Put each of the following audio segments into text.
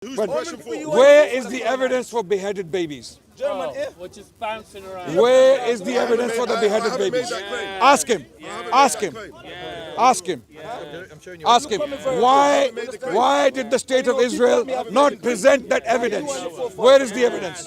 But where is the evidence for beheaded babies? We're just bouncing around. Where is the evidence for the beheaded babies? Ask him. Ask him. Ask him. Ask him. Why did the state of Israel not present that evidence? Where is the evidence?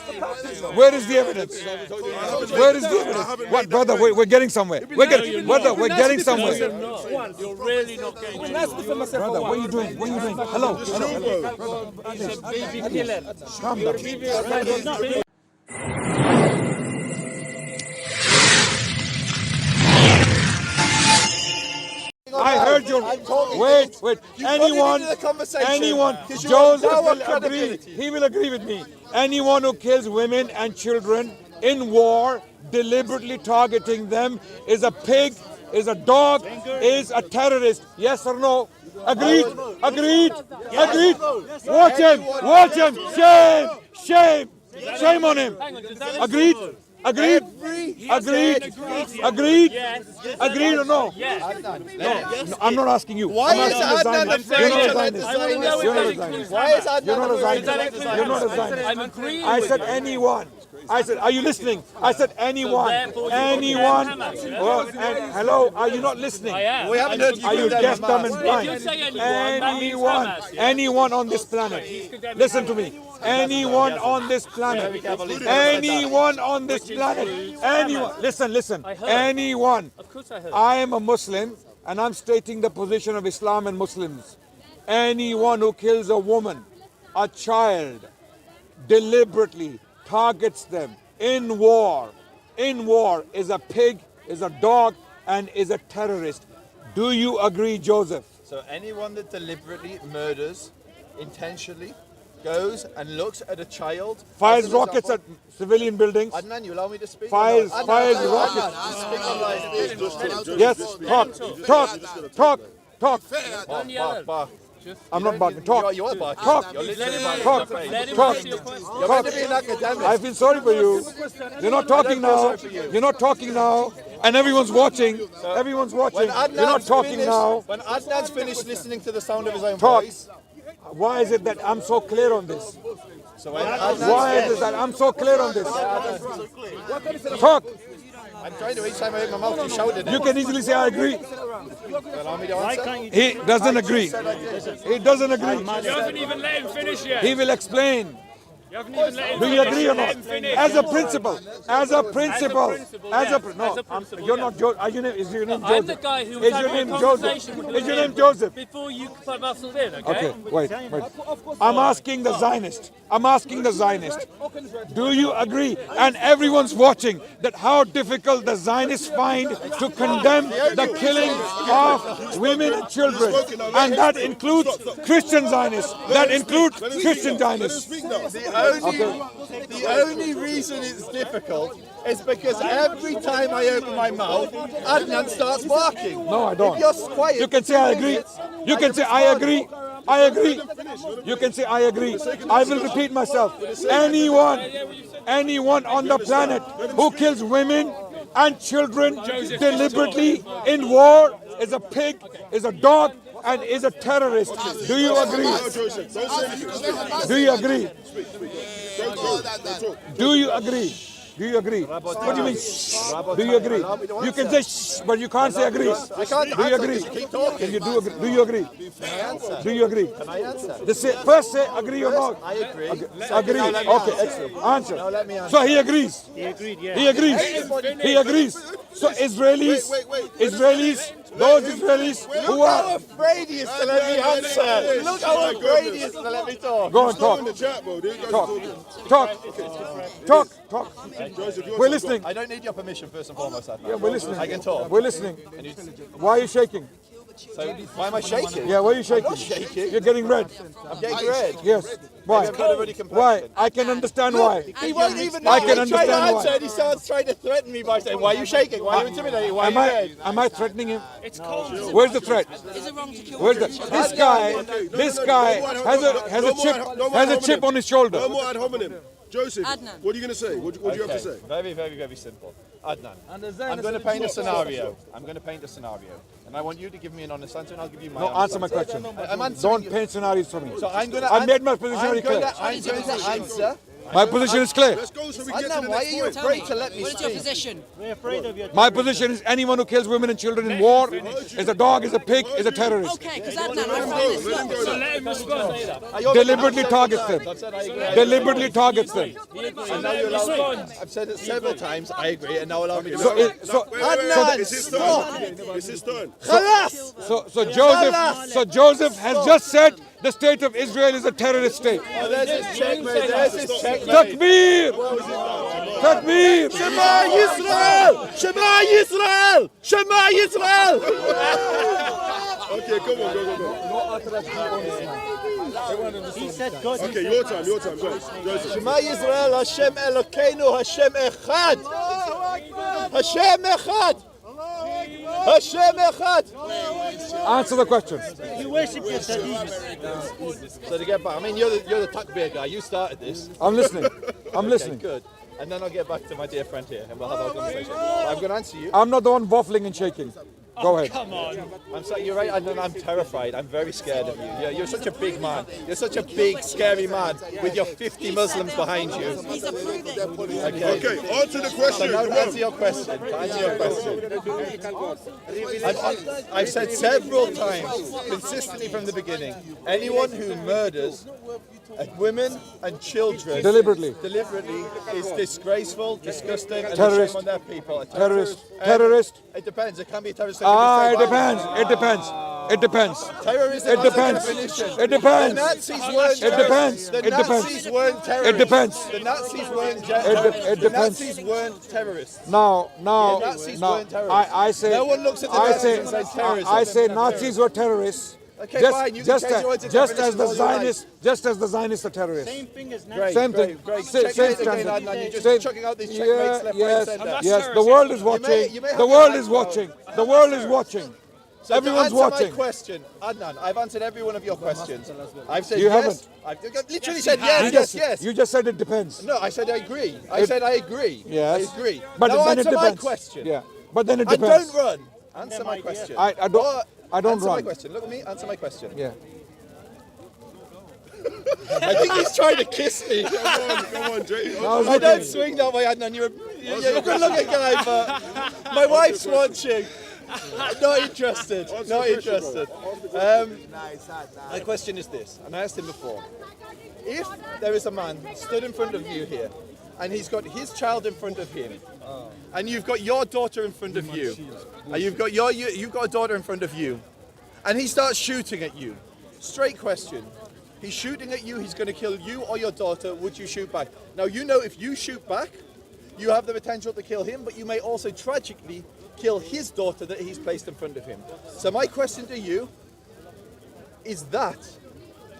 Where is the evidence? Where is the evidence? What, brother? We're getting somewhere. We're getting somewhere. You're really not getting somewhere. Brother, what are you doing? What are you doing? Hello. Hello. He's a baby killer. Calm down. I heard you. Wait. Anyone, Joseph will agree. He will agree with me. Anyone who kills women and children in war, deliberately targeting them, is a pig, is a dog, is a terrorist. Yes or no? Agreed. Watch him. Shame on him. Agreed or no? No, I'm not asking you. Why is Adnan You're not a Zionist. I'm agreeing. I said anyone. I said, are you listening? I said anyone. Well, hello, are you not listening? I am. We haven't heard you. Are you deaf, dumb, and blind? If you say anyone, that means Anyone on this planet. Listen to me. Anyone on this planet. Anyone on this planet. Anyone. Listen. Anyone. Of course I heard. I am a Muslim and I'm stating the position of Islam and Muslims. Anyone who kills a woman, a child, deliberately targets them in war is a pig, is a dog, and is a terrorist. Do you agree, Joseph? So anyone that deliberately murders, intentionally, goes and looks at a child, Fires rockets at civilian buildings. Adnan, you allow me to speak? Fires rockets. Yes, talk. Bark. I'm not barking. Talk. You are barking. Talk. You're literally Talk. barking. Talk. You're meant to be an academic. I feel sorry for you. You're not talking now. You're not talking now. And everyone's watching. Everyone's watching. You're not talking now. When Adnan's finished listening to the sound of his own Talk. voice. Why is it that I'm so clear on this? So when Why is it that I'm so clear on this? Talk. I'm trying to, each time I open my mouth, you shouted. You can easily say I agree. Allow me to answer. He doesn't agree. He doesn't agree. You haven't even let him finish yet. He will explain. You haven't even let him Do finish. you agree or not? Let him finish. As a principle. principle, You're not Joseph. Is your name I'm the Joseph? guy who was Is your having name a Joseph? conversation with Is your him name Joseph? before you put muscles in, Okay, wait. I'm asking the Zionist. Do you agree? And everyone's watching that how difficult the Zionists find to condemn the killing of women and children. And that includes Christian Zionists. The only reason it's difficult is because every time I open my mouth, Adnan starts barking. No, I don't. If you're quiet, You can say I agree. You can say I agree. You can say I agree. I will repeat myself. Anyone on the planet who kills women and children deliberately in war is a pig, is a dog, and is a terrorist. Do you agree? Do you agree? Do you agree? Do you agree? What do you mean? Shh? Do you agree? You can say shh, but you can't say agree. Do you agree? Can you do agree? Do you agree? Do you agree? Can I answer? Just say, first say agree or not. I agree. Agree. Okay, excellent. Answer. let me answer. So he agrees. He agreed, yeah. He agrees. So Israelis, those Israelis who Look how are... afraid he is to let me answer. Look how afraid he is to let me talk. Go on, talk. We're listening. I don't need your permission first and foremost, Adnan. Yeah, we're listening. I can talk. We're listening. Why are you shaking? So why am I shaking? Yeah, why are you shaking? I'm not shaking. You're getting red. I'm getting red. Yes. Why? Maybe I've got a ruddy complexion. Why? I can understand why. He won't even I know. can He tried to understand answer why. and he starts trying to threaten me by saying, why are you shaking? Why are you intimidating? Why are you red? Am I threatening him? It's cold. Where's the threat? Is it wrong to kill Where's the? This guy has a chip on his shoulder. No more ad hominem. Joseph, Adnan. what are you going to say? What do you have to say? Very, very, very simple. Adnan, I'm going to paint a scenario. And I want you to give me an honest answer, and I'll give you my No, honest answer my question. I'm answering Don't you. paint scenarios for me. So I'm going to. I made my position very clear. I'm going to answer. My position is clear. Let's go so we get to the Adnan, why are next you point. afraid to let me What is your speak? position? We're afraid of you. My position is anyone who kills women and children in war is a dog, is a pig, is a terrorist. Okay, because Adnan, I find this Let him go. So let him respond. Deliberately targets them. I've said I agree. Deliberately targets them. And now you allow me. I've said it several times. I agree, and now allow me to. So, Adnan, It's his stop. turn. It's his turn. Khalas. so Joseph has just said the state of Israel is a terrorist state. Oh, there's his checkmate. There's his checkmate. Takbir! Takbir! Shema Yisrael! Shema Yisrael! Shema Yisrael! Okay, come on, go. He said God. Okay, your time, go. Joseph. Shema Yisrael, Hashem Elokeinu, Hashem Echad. Hashem Echad. Hashem Echad. Answer the question. You worship your Sadiq. So to get back, I mean, you're the takbir guy. You started this. I'm listening. I'm Okay, listening. good. And then I'll get back to my dear friend here, and we'll have our conversation. But I'm going to answer you. I'm not the one waffling and shaking. Go ahead. Come on. I'm sorry, you're right, and I'm terrified. I'm very scared of you. You're such a big man. You're such a big, scary man with your 50 Muslims behind you. He's approving. Okay, on to the So question. now Come to answer on. your question. I've said several times, consistently from the beginning, anyone who murders women and children Deliberately. is disgraceful, disgusting, and Terrorist. a shame on their people. A Terrorist. It depends. It can be a terrorist. It depends. It depends. It depends. Terrorism It has a depends. definition. It depends. The Nazis weren't It depends. The It depends. Nazis weren't terrorists. It depends. The Nazis weren't It The depends. Nazis weren't terrorists. Now, The Nazis weren't terrorists. I say, No one looks at the I Nazis say, and says terrorism. I say Nazis were terrorists. Okay, just, fine. You can just, change as, your words to just as definition the all you like. Zionists, just as the Zionists are terrorists. Same thing as now. Great, Same great, thing. Great. Same Checkmate again, standard. Adnan. You're just Same- chucking out these checkmates left, right, yes, centre. yes. The world is watching. you may have The your world eyes is watching. The world is watching. So Everyone's to answer watching. my question, Adnan, I've answered every one of your questions. I've said You yes. haven't. I've literally said You yes, just, yes, yes. you just said it depends. No, I said I agree. I said I agree. Yes. I agree. But now then it answer my depends. question. Yeah. But then it And depends. don't run. Answer my question. I don't. What? I don't Answer my run. question. Look at me. Answer my question. Yeah. I think he's trying to kiss me. Come on, Jay. I don't swing that way, Adnan. You're a good-looking guy, but my wife's watching. Not interested. Not interested. My question is this, and I asked him before: if there is a man stood in front of you here, and he's got his child in front of him, and you've got your daughter in front of you, and you've got a daughter in front of you, and he starts shooting at you. Straight question. He's shooting at you, he's going to kill you or your daughter, would you shoot back? Now, you know if you shoot back, you have the potential to kill him, but you may also tragically kill his daughter that he's placed in front of him. So my question to you, is that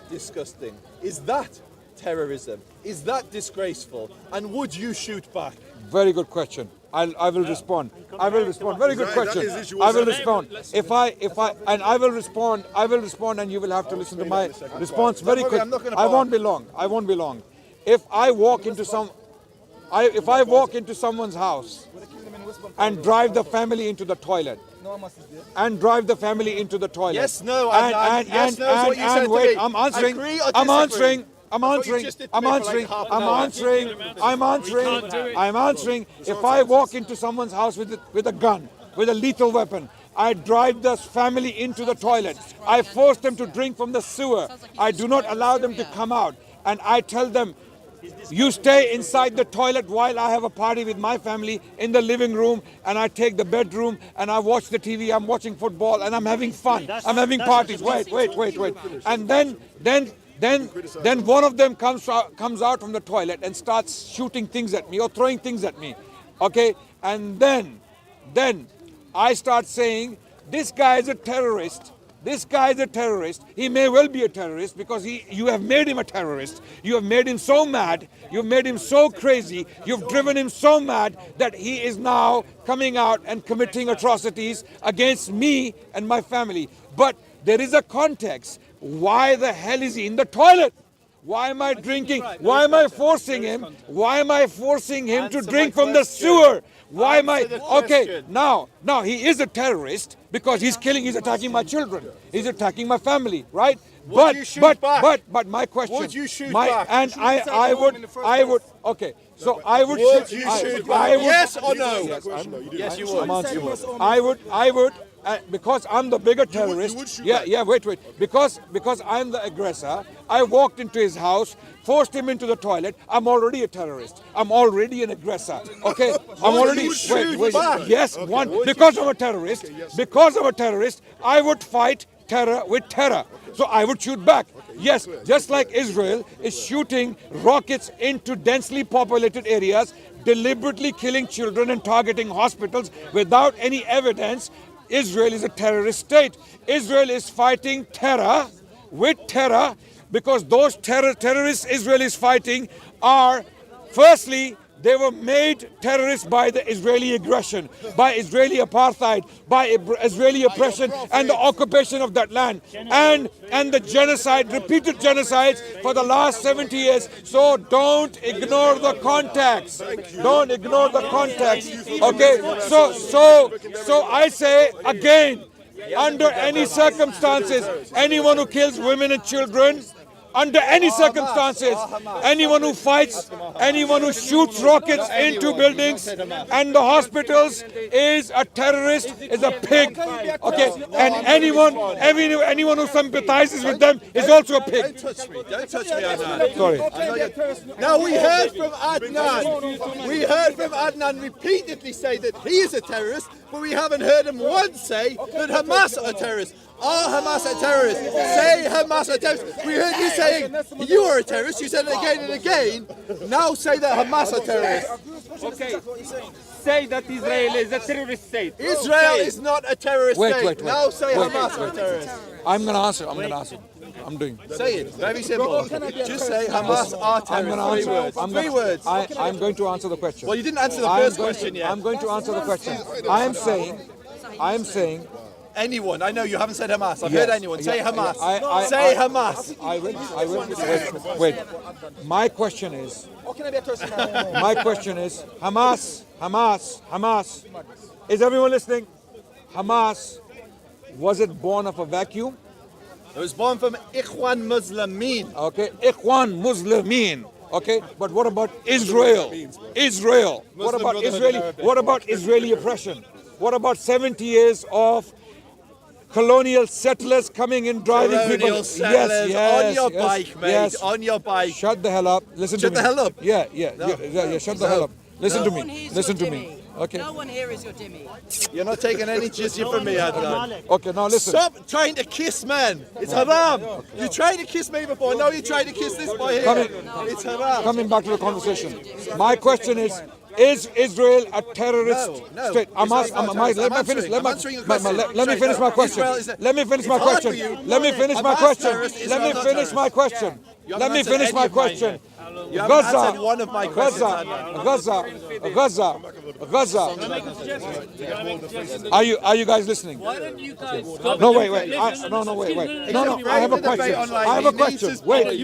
disgusting? Is that terrorism? Is that disgraceful? And would you shoot back? Very good question. I will respond. I will respond. Very good That question. is issue. I will respond. I will respond, and you will have to listen to my response very worry, quick. I'm not gonna I won't bark. be long. I won't be long. If I walk into someone's house and drive the family into the toilet, Yes, no, and yes, no is what you said to wait, me. I'm answering. Agree or I'm disagree? answering. I'm answering. just did I'm for like answering. half an I'm hour. answering. I'm answering. I'm answering. If I walk into someone's house with a gun, with a lethal weapon, I drive the family into the toilet. I force them to drink from the sewer. I do not allow them to come out. And I tell them, you stay inside the toilet while I have a party with my family in the living room, and I take the bedroom and I watch the TV, I'm watching football and I'm having fun. I'm having parties. Wait. And then one of them comes out from the toilet and starts shooting things at me or throwing things at me. Okay? And then I start saying, this guy is a terrorist. This guy is a terrorist. He may well be a terrorist because you have made him a terrorist. You have made him so mad. You've made him so crazy. You've driven him so mad that he is now coming out and committing atrocities against me and my family. But there is a context. Why the hell is he in the toilet? Why am I drinking? Why am I forcing him? Why am I forcing him to drink from the sewer? Why am I? Okay, now he is a terrorist because he's attacking my children. He's attacking my family, right? Would you shoot back? But my question. Would you shoot back? And I would. Okay, so I would. Would you shoot back? Yes or no? Yes, you would. I would. Because I'm the bigger terrorist. Wait. Because I'm the aggressor, I walked into his house, forced him into the toilet. I'm already a terrorist. I'm already an aggressor. Okay? I'm already. Wait. Yes, one. Because I'm a terrorist. Because I'm a terrorist, I would fight terror with terror. So I would shoot back. Yes, just like Israel is shooting rockets into densely populated areas, deliberately killing children and targeting hospitals without any evidence. Israel is a terrorist state. Israel is fighting terror with terror because those terrorists Israel is fighting are, firstly, they were made terrorists by the Israeli aggression, by Israeli apartheid, by Israeli oppression and the occupation of that land, and the genocide, repeated genocides for the last 70 years. So don't ignore the context. Don't ignore the context. Okay? So I say again, under any circumstances, anyone who kills women and children, under any circumstances, anyone who fights, anyone who shoots rockets into buildings and the hospitals is a terrorist, is a pig. Okay, and anyone who sympathizes with them is also a pig. Don't touch me, Adnan. Sorry. Now we heard from Adnan. We heard from Adnan repeatedly say that he is a terrorist, but we haven't heard him once say that Hamas are terrorists. Are Hamas a terrorist? Say Hamas are terrorists. We heard you saying you are a terrorist. You said it again and again. Now say that Hamas are terrorists. Okay. Say that Israel is a terrorist state. Israel is not a terrorist state. Wait. Now say Hamas are terrorists. I'm going to answer. I'm doing. Say it. Very simple. Just say Hamas are terrorists. Three words. I'm going to answer the question. Well, you didn't answer the first question yet. I'm going to answer the question. I'm saying. Anyone. I know you haven't said Hamas. I've heard anyone. Say Hamas. Say Hamas. I will. Wait. My question is Hamas. Is everyone listening? Hamas, was it born of a vacuum? It was born from Ikhwan Muslimin. Okay, Ikhwan Muslimin. Okay, but what about Israel? What about Israeli oppression? What about 70 years of colonial settlers coming in, driving people? Settlers, on your bike, mate. On your bike. Shut the hell up. Listen to me. Shut the hell up. Yeah. Shut the hell up. Listen to me. Listen to me. Okay. No one here is your Dimmy. You're not taking any jizya from me, Adnan. Okay, now listen. Stop trying to kiss men. It's haram. You tried to kiss me before. Now you tried to kiss this boy here. It's haram. Coming back to the conversation. My question is Israel a terrorist state? Let me finish. Let me finish my question. Let me finish my question. Let me finish my question. Let me finish my question. Let me finish my question. Gaza. One of my questions. Gaza. Are you guys listening? Why don't you guys stop? No, wait. Wait. I have a question. Wait.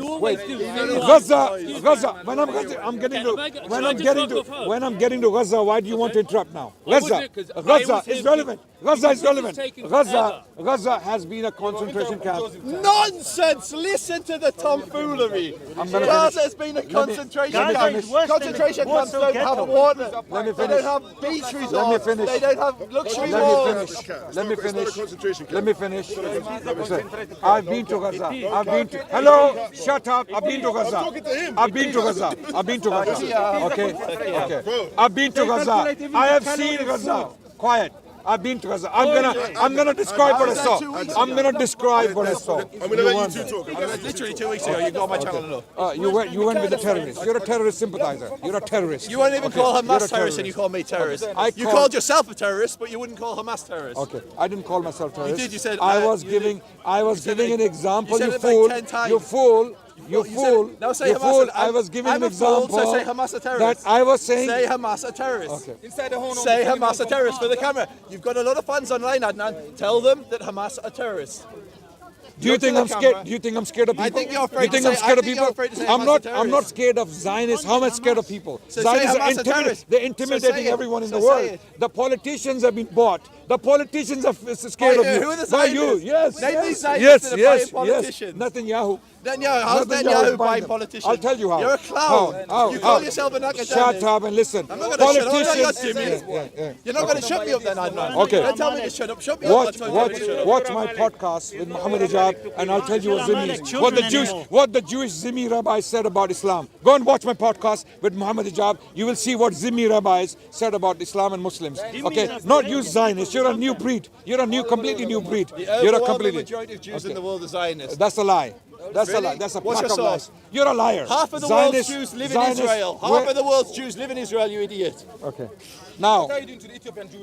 Gaza. When I'm getting to Gaza, why do you want to interrupt now? Gaza is relevant. Gaza has been a concentration camp. Nonsense! Listen to the tomfoolery. Gaza has been a concentration camp. Concentration camps don't have water. They don't have beach resorts. They don't have luxury malls. Let me finish. I've been to Gaza. Hello, shut up. I've been to Gaza. Okay. I've been to Gaza. I have seen Gaza. Quiet. I've been to Gaza. I'm gonna describe what I saw. I'm gonna describe what I saw. I'm gonna let you two talk. Literally 2 weeks ago, you got on my channel and look. You went with the terrorists. You're a terrorist sympathizer. You're a terrorist. You won't even call Hamas terrorist and you call me terrorist. You called yourself a terrorist, but you wouldn't call Hamas terrorist. Okay, I didn't call myself terrorist. You did. You said I was giving an example. You said it like 10 times. You fool. Now say Hamas. Fool. I was giving an example. So say Hamas a terrorist. That I was saying. Say Hamas a terrorist. Okay. Say Hamas a terrorist for the camera. You've got a lot of fans online, Adnan. Tell them that Hamas are terrorists. Do you think I'm scared? Do you think I'm scared of people? I think you're afraid You think to I'm say- scared I of think people? you're afraid to say I'm Hamas not. are I'm not terrorists. scared of Zionists. How am I scared of people? So say Zionists Hamas are terrorists. they're So intimidating say it. everyone in So the say world. it. The politicians have been bought. The politicians are scared of you. Who are the By you? Zionists? Yes. Name Yes. these Zionists Yes. that are Yes. buying Yes. politicians. Netanyahu. Netanyahu, how's Netanyahu is Netanyahu buying buying them. politicians? I'll tell you how. You're a clown. How? You How? call yourself an academic. Shut up and listen. I'm not going to shut up. I'm not Politicians. going to You're not going to shut me up then, Adnan. Okay. Don't tell me to shut up. Shut me up. Watch my podcast with Muhammad Hijab, and I'll tell you what Zimmi, what the Jewish Zimmi rabbis said about Islam. Go and watch my podcast with Muhammad Hijab. You will see what Zimmi rabbis said about Islam and Muslims. Okay, not you Zionists. You're a new breed. You're a completely new breed. You're a completely. majority of Jews in the world are Zionists. That's a lie. That's a Really? lie. That's a What's pack your of lies. source? You're a liar. Half of the Zionists- world's Jews live in Zionists- Israel. Half where- of the world's Jews live in Israel, you idiot. Okay. Now,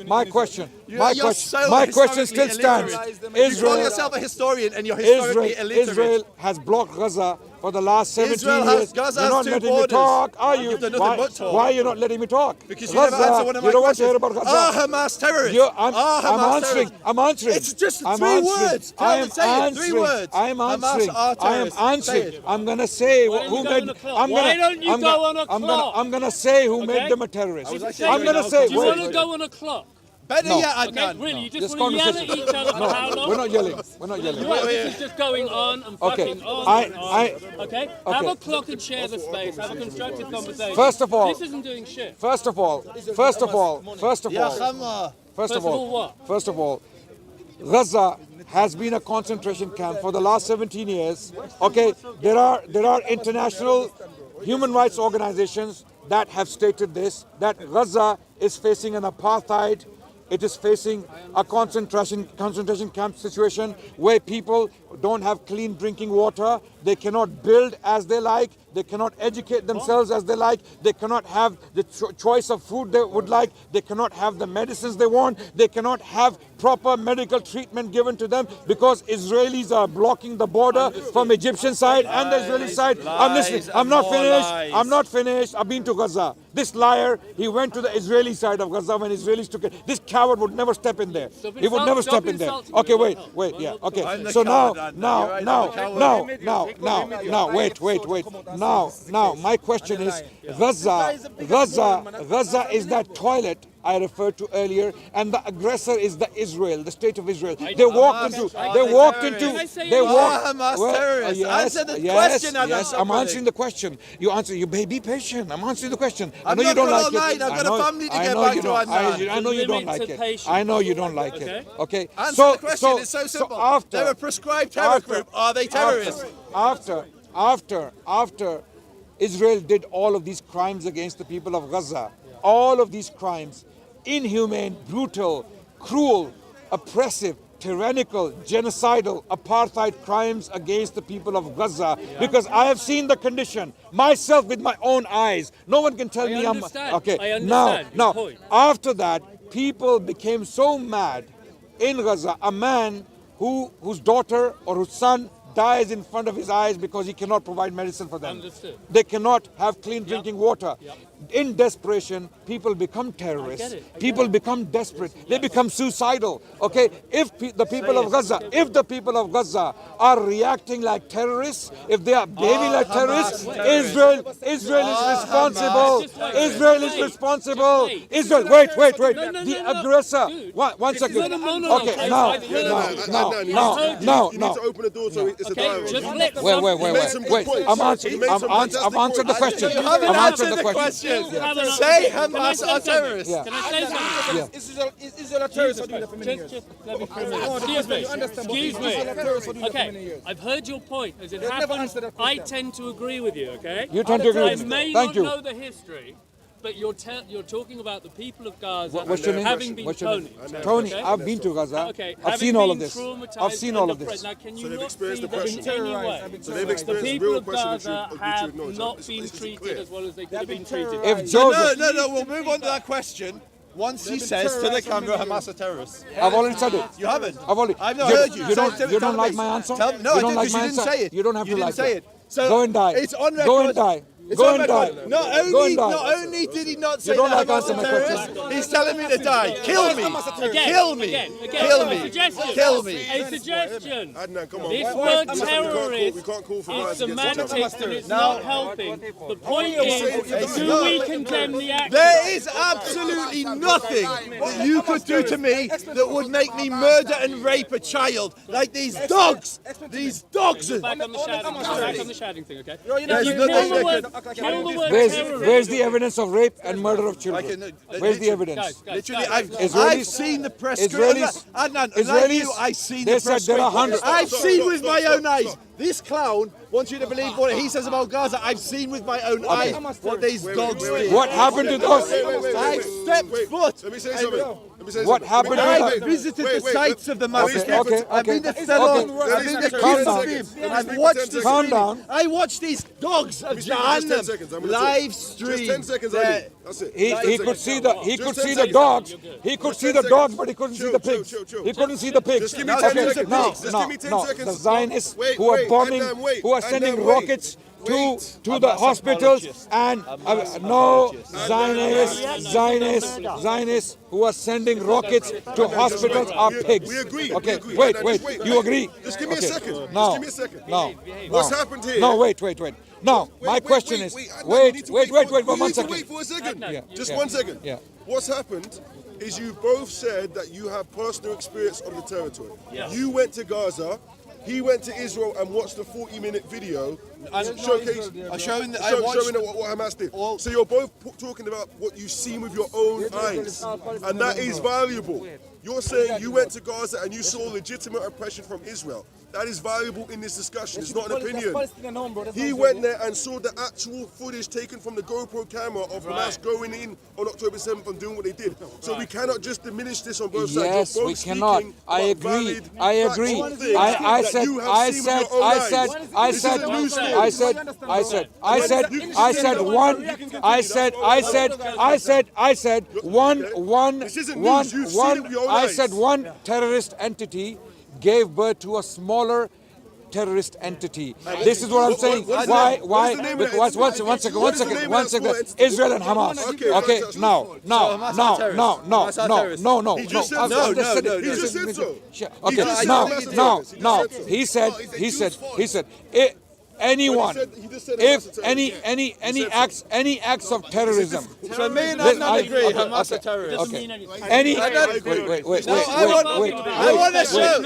my question. My You're question. so My question still historically stands. illiterate. You call Israel. yourself a historian and you're historically illiterate. Israel has blocked Gaza for the last 17 Israel has- years. Gaza You're has not two letting borders. me talk, are you? You've done nothing Why, but talk. why are you not letting me talk? Because you never answer one of my you don't want to questions. hear about Gaza. Are Hamas terrorists? I'm Are Hamas answering. terrorists? I'm answering. It's just I'm three answering. words. Tell I me, am say it. answering. Three words. I am Hamas answering. are I am terrorists. answering. Say it. I'm gonna say Why don't who you go made. on a clock? I'm Why gonna. don't you I'm go gonna. on a I'm clock? gonna. I'm gonna say who Okay. made them a terrorist. actually I'm gonna say. Do you want to Wait. go on a clock? Better No. yet, Okay, Adnan. really? You This just want to yell at conversation. each other for how long? We're not yelling. We're not yelling. Right, this is just going on and Okay. fucking on I- and on. I- Okay? Have a clock and share the space. Have a constructive conversation. First of all- this isn't doing shit. First of all, Ya Khama. First of all, what? First of all, Gaza has been a concentration camp for the last 17 years. Okay, there are international human rights organizations that have stated this, that Gaza is facing an apartheid. It is facing a concentration camp situation where people don't have clean drinking water. They cannot build as they like. They cannot educate themselves as they like. They cannot have the choice of food they would like. They cannot have the medicines they want. They cannot have proper medical treatment given to them because Israelis are blocking the border from Egyptian side and the Israeli side. I'm listening. I'm not finished. I'm not finished. I've been to Gaza. This liar, he went to the Israeli side of Gaza when Israelis took it. This coward would never step in there. He would never step in there. Okay, wait, yeah, okay. So now, wait. Now, my question is, Gaza is that toilet I referred to earlier, and the aggressor is the state of Israel. They walked into. Hamas terrorists. Answer the question, Adnan. Yes, I'm answering the question. You answer. You be patient. I'm answering the question. I I'm know you not don't gonna like lie, it. I've got a family to I get know back you to, don't. Adnan. I know you don't Limit like to it. patience. I know you don't like it. Okay. Answer the question. It's so simple. after They're a prescribed terror group. Are they terrorists? After Israel did all of these crimes against the people of Gaza, all of these crimes, inhumane, brutal, cruel, oppressive, tyrannical, genocidal, apartheid crimes against the people of Gaza, because I have seen the condition myself with my own eyes. No one can tell me I'm okay. I understand your Now, point. after that, people became so mad in Gaza. A man whose daughter or whose son dies in front of his eyes because he cannot provide medicine for them. Understood. They cannot have clean drinking water. In desperation, people become terrorists. People become desperate. They become suicidal. Okay, if the people of Gaza are reacting like terrorists, if they are behaving like terrorists, Israel is responsible. Israel is responsible. Israel, wait. The aggressor. One second. Okay, now. You need to open the door so it's a dialogue. Just let Wait. I've answered the question. You haven't I've answered answered the the question. question. Say Hamas are terrorists. Can I say something? Is Israel a terrorist for doing that for many years? Just let me Excuse me. Okay, I've heard your point. As it happens, I tend to agree with you, okay? You tend to agree I with me. may Thank not you. know the history, but you're talking about the people of Gaza What's your name? having been What's your name? Tony. Tony, Okay? I've been to Gaza. Okay, I've having seen all been of this. traumatized I've seen all and of this. oppressed. Now, can you they've not experienced see that in oppression. any way? So they've The experienced people real of oppression, Gaza which have you acknowledge. not This been is treated clear. as well as they could have been treated. If Joseph, No, we'll move on to that question. Once he says to the camera, Hamas are terrorists. I've already said it. You haven't. I've not heard you. You So don't tell like me. my answer? No, You don't I like did, my because you didn't answer? say it. You don't have You to didn't like say it. it. So Go and die. It's on record. Go and die. Go and die. Not only did he not say don't that like Hamas answering are my terrorists, he's telling me to die. Kill me. Kill me. Kill me. Kill me. A suggestion. Adnan, come on. This We word can't terrorist call for is violence against each semantics other. and it's not helping. The point is, do we condemn the action? There is absolutely nothing that you could do to me that would make me murder and rape a child like these dogs. These dogs. Back on the shouting. Back on the shouting thing, okay? There's Kill nothing the that word, could. kill the word Where's terrorist. the evidence of rape and murder of children? Where's the evidence? Literally, I've Israelis- seen the press. Israelis- Adnan, like Israelis, you, I've seen they the said press. there are hundreds. I've seen with my own eyes. This clown wants you to believe what he says about Gaza. I've seen with my own eyes what these dogs did. What happened to those? I stepped foot. Let me say something. What happened to I them? visited the sites of the massacre. Okay. I've been to Salon. I've been to Calm down. Kibbutz. I've watched the Calm screening. down. I watched these dogs of Just 10 seconds. Jahannam I'm gonna live Just stream. 10 seconds, their- Ali. That's it. He could see the Just 10 seconds. dogs. He could see the 10 dogs, seconds. but he couldn't see Chill, the pigs. chill. He couldn't see the pigs. Just give me 10 seconds. No, Just give me 10 seconds. The Zionists Wait, who are wait, bombing, Adnan, wait. who are sending Adnan, wait. rockets to the hospitals, and no Zionists who are sending rockets to hospitals are pigs. We agree. Okay, we agree. wait. Adnan, just You agree? Just give me a Okay. second. No. Just give me a second. No. What's happened here? No, wait. No, my question is, Adnan, you need to wait, you 1 need to second. wait for a second. Just Yeah. 1 second. Yeah. What's happened is you both said that you have personal experience on the territory. You went to Gaza. He went to Israel and watched the 40-minute video showing what Hamas did. So you're both talking about what you've seen with your own eyes, and that is valuable. You're saying you went to Gaza and you saw legitimate oppression from Israel. That is valuable in this discussion. It's not an opinion. He went there and saw the actual footage taken from the GoPro camera of Hamas going in on October 7th and doing what they did. So we cannot just diminish this on both sides. Yes, You're both we cannot. speaking I about agree. valid, I agree. factual things I that said, you have I seen with said, your own I eyes. said, I This said, is a new story. I said, one terrorist entity gave birth to a smaller terrorist entity. This is what I'm saying. Why? Because one second. Israel and Hamas. Okay, no. He just said so. He just said so. Okay, no. He said, anyone, if any acts of terrorism. So me and Adnan agree. Hamas are terrorists. Okay. Wait. I want to show.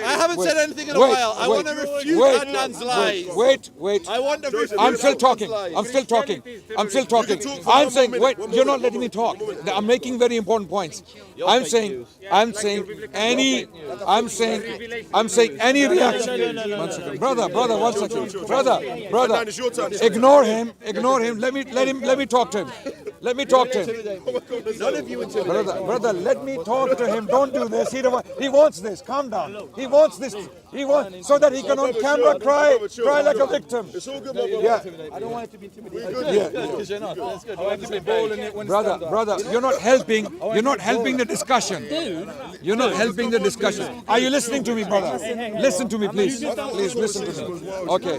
I haven't said anything in a while. I want to refute Adnan's lies. Wait. I want to refute I'm still Adnan's talking. lies. I'm still talking. I'm saying, wait, you're not letting me talk. I'm making very important points. I'm saying any reaction. 1 second. Brother, 1 second. Brother. Adnan, it's your turn. Ignore him. Let me talk to him. Let me talk to him. Brother, let me talk to him. Don't do this. He wants this. Calm down. He wants this. He wants so that he can on camera cry like a victim. It's all good, my brother. Yeah. I don't want it to be intimidating. Because you're not. That's good. I want to be bold in it when Brother, you're not helping the discussion. You're not helping the discussion. Are you listening to me, brother? Listen to me, please. Please listen to me. Okay.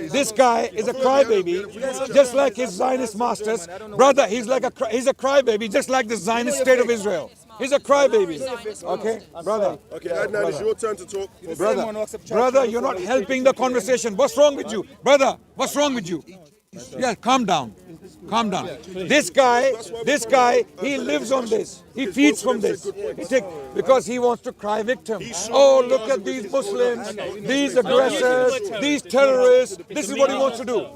This guy is a crybaby, just like his Zionist masters. Brother, he's a crybaby, just like the Zionist state of Israel. He's a crybaby. Okay, brother. Okay, Adnan, it's your turn to talk. Brother, you're not helping the conversation. What's wrong with you, brother? What's wrong with you? Yeah, calm down. This guy, he lives on this. He feeds from this. Because he wants to cry victim. Oh, look at these Muslims, these aggressors, these terrorists. This is what he wants to do.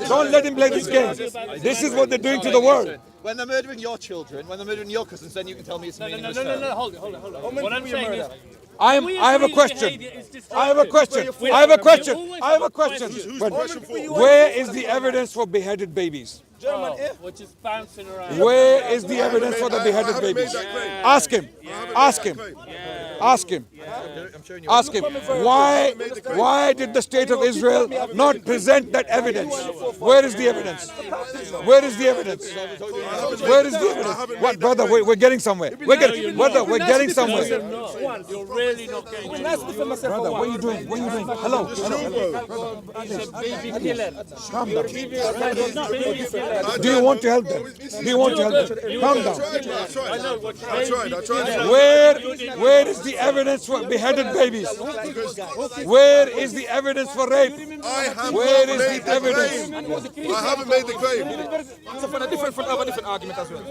Don't let him play this game. This is what they're doing to the world. When they're murdering your children, when they're murdering your cousins, then you can tell me it's meaningless. No, hold it. What I'm saying is, I have a question. Where is the evidence for beheaded babies? we're just bouncing around. Where is the evidence for the beheaded babies? Ask him. Ask him. Ask him. Why did the state of Israel not present that evidence? Where is the evidence? Where is the evidence? Where is the evidence? What, brother? We're getting somewhere. We're getting somewhere. You're really not getting anywhere. Brother, what are you doing? What are you doing? Hello. He's a baby killer. Calm down. Do you want to help them? Do you want to help them? Calm down. I tried. Where is the evidence for beheaded babies? Where is the evidence for rape? Where is the evidence? I haven't made the claim. So for a different argument as well.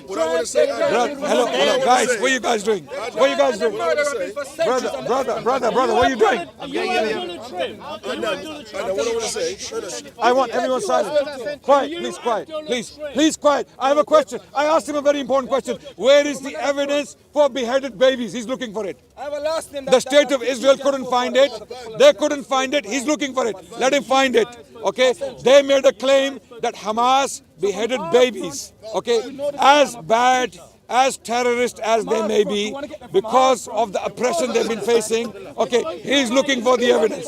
What I want to say, Hello, guys. What are you guys doing? What are you guys doing? Brother, what are you doing? what I want to say, I want everyone silent. Quiet, please, quiet. Please, quiet. I have a question. I asked him a very important question. Where is the evidence for beheaded babies? He's looking for it. The state of Israel couldn't find it. They couldn't find it. He's looking for it. Let him find it. Okay? They made a claim that Hamas beheaded babies. Okay? As bad, as terrorist as they may be, because of the oppression they've been facing, okay, he's looking for the evidence.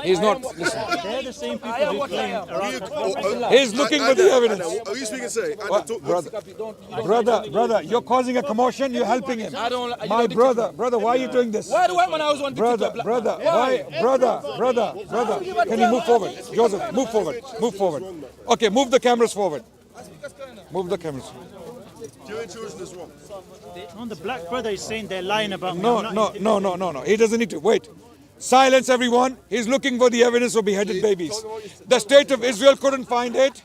He's not, listen. They're the same people who claim He's looking for the evidence. Are you speaking, say? Brother, you're causing a commotion, you're helping him. My brother, why are you doing this? Why do I when I was one Brother, can you move forward? Joseph, move forward. Okay, move the cameras forward. Move the cameras. No, the black brother is saying they're lying about me. No. He doesn't need to. Wait. Silence, everyone. He's looking for the evidence of beheaded babies. The state of Israel couldn't find it.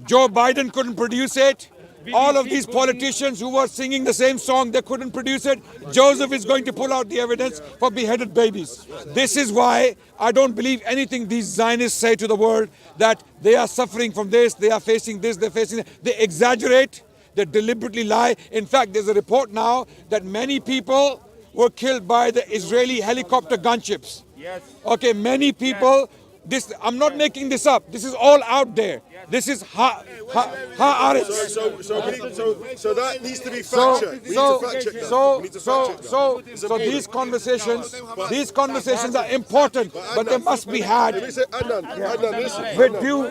Joe Biden couldn't produce it. All of these politicians who were singing the same song, they couldn't produce it. Joseph is going to pull out the evidence for beheaded babies. This is why I don't believe anything these Zionists say to the world, that they are suffering from this, they are facing this, they're facing that. They exaggerate, they deliberately lie. In fact, there's a report now that many people were killed by the Israeli helicopter gunships. Yes. Okay, many people. This, I'm not making this up. This is all out there. This is haaretz. So that needs to be fact checked. So these conversations are important, but they must be had Adnan, listen.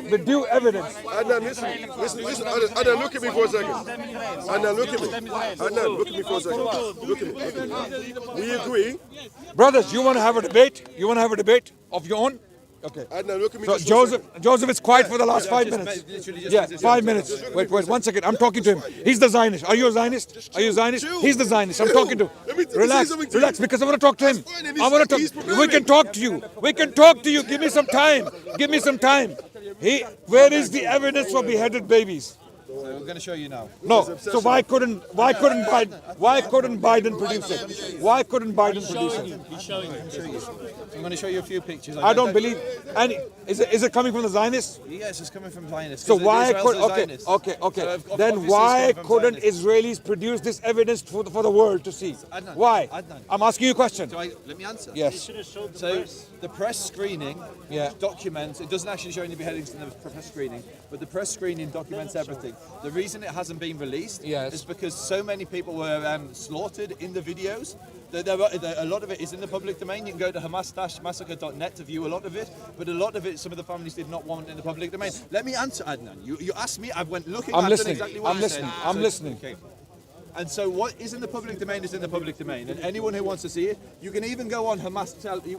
with due evidence. Adnan, listen. Adnan, look at me for a second. Adnan, look at me. Adnan, look at me for a second. Look at me. We agree. Brothers, you want to have a debate? You want to have a debate of your own? Okay. Adnan, look at me. So Joseph is quiet for the last 5 minutes. Yeah, 5 minutes. Wait, 1 second. I'm talking to him. He's the Zionist. Are you a Zionist? Are you a Zionist? He's the Zionist. I'm talking to him. Relax, because I want to talk to him. I want to talk. We can talk to you. Give me some time. Where is the evidence for beheaded babies? We're going to show you now. No. So why couldn't Biden produce it? Why couldn't Biden produce it? He's showing you. I'm going to show you a few pictures. I don't believe any. Is it coming from the Zionists? Yes, it's coming from Zionists. So why could okay? So then why couldn't Israelis produce this evidence for the world to see? Adnan, Why? Adnan. I'm asking you a question. Let me answer. Yes. So the press screening Yeah. documents. It doesn't actually show any beheadings in the press screening, but the press screening documents everything. The reason it hasn't been released is because so many people were slaughtered in the videos. A lot of it is in the public domain. You can go to hamas-massacre.net to view a lot of it, but a lot of it, some of the families did not want in the public domain. Let me answer, Adnan. You asked me, I went looking, I'm I've listening. done exactly what I'm I listening. said. I'm listening. Okay. And so what is in the public domain is in the public domain, and anyone who wants to see it, you can even go on you can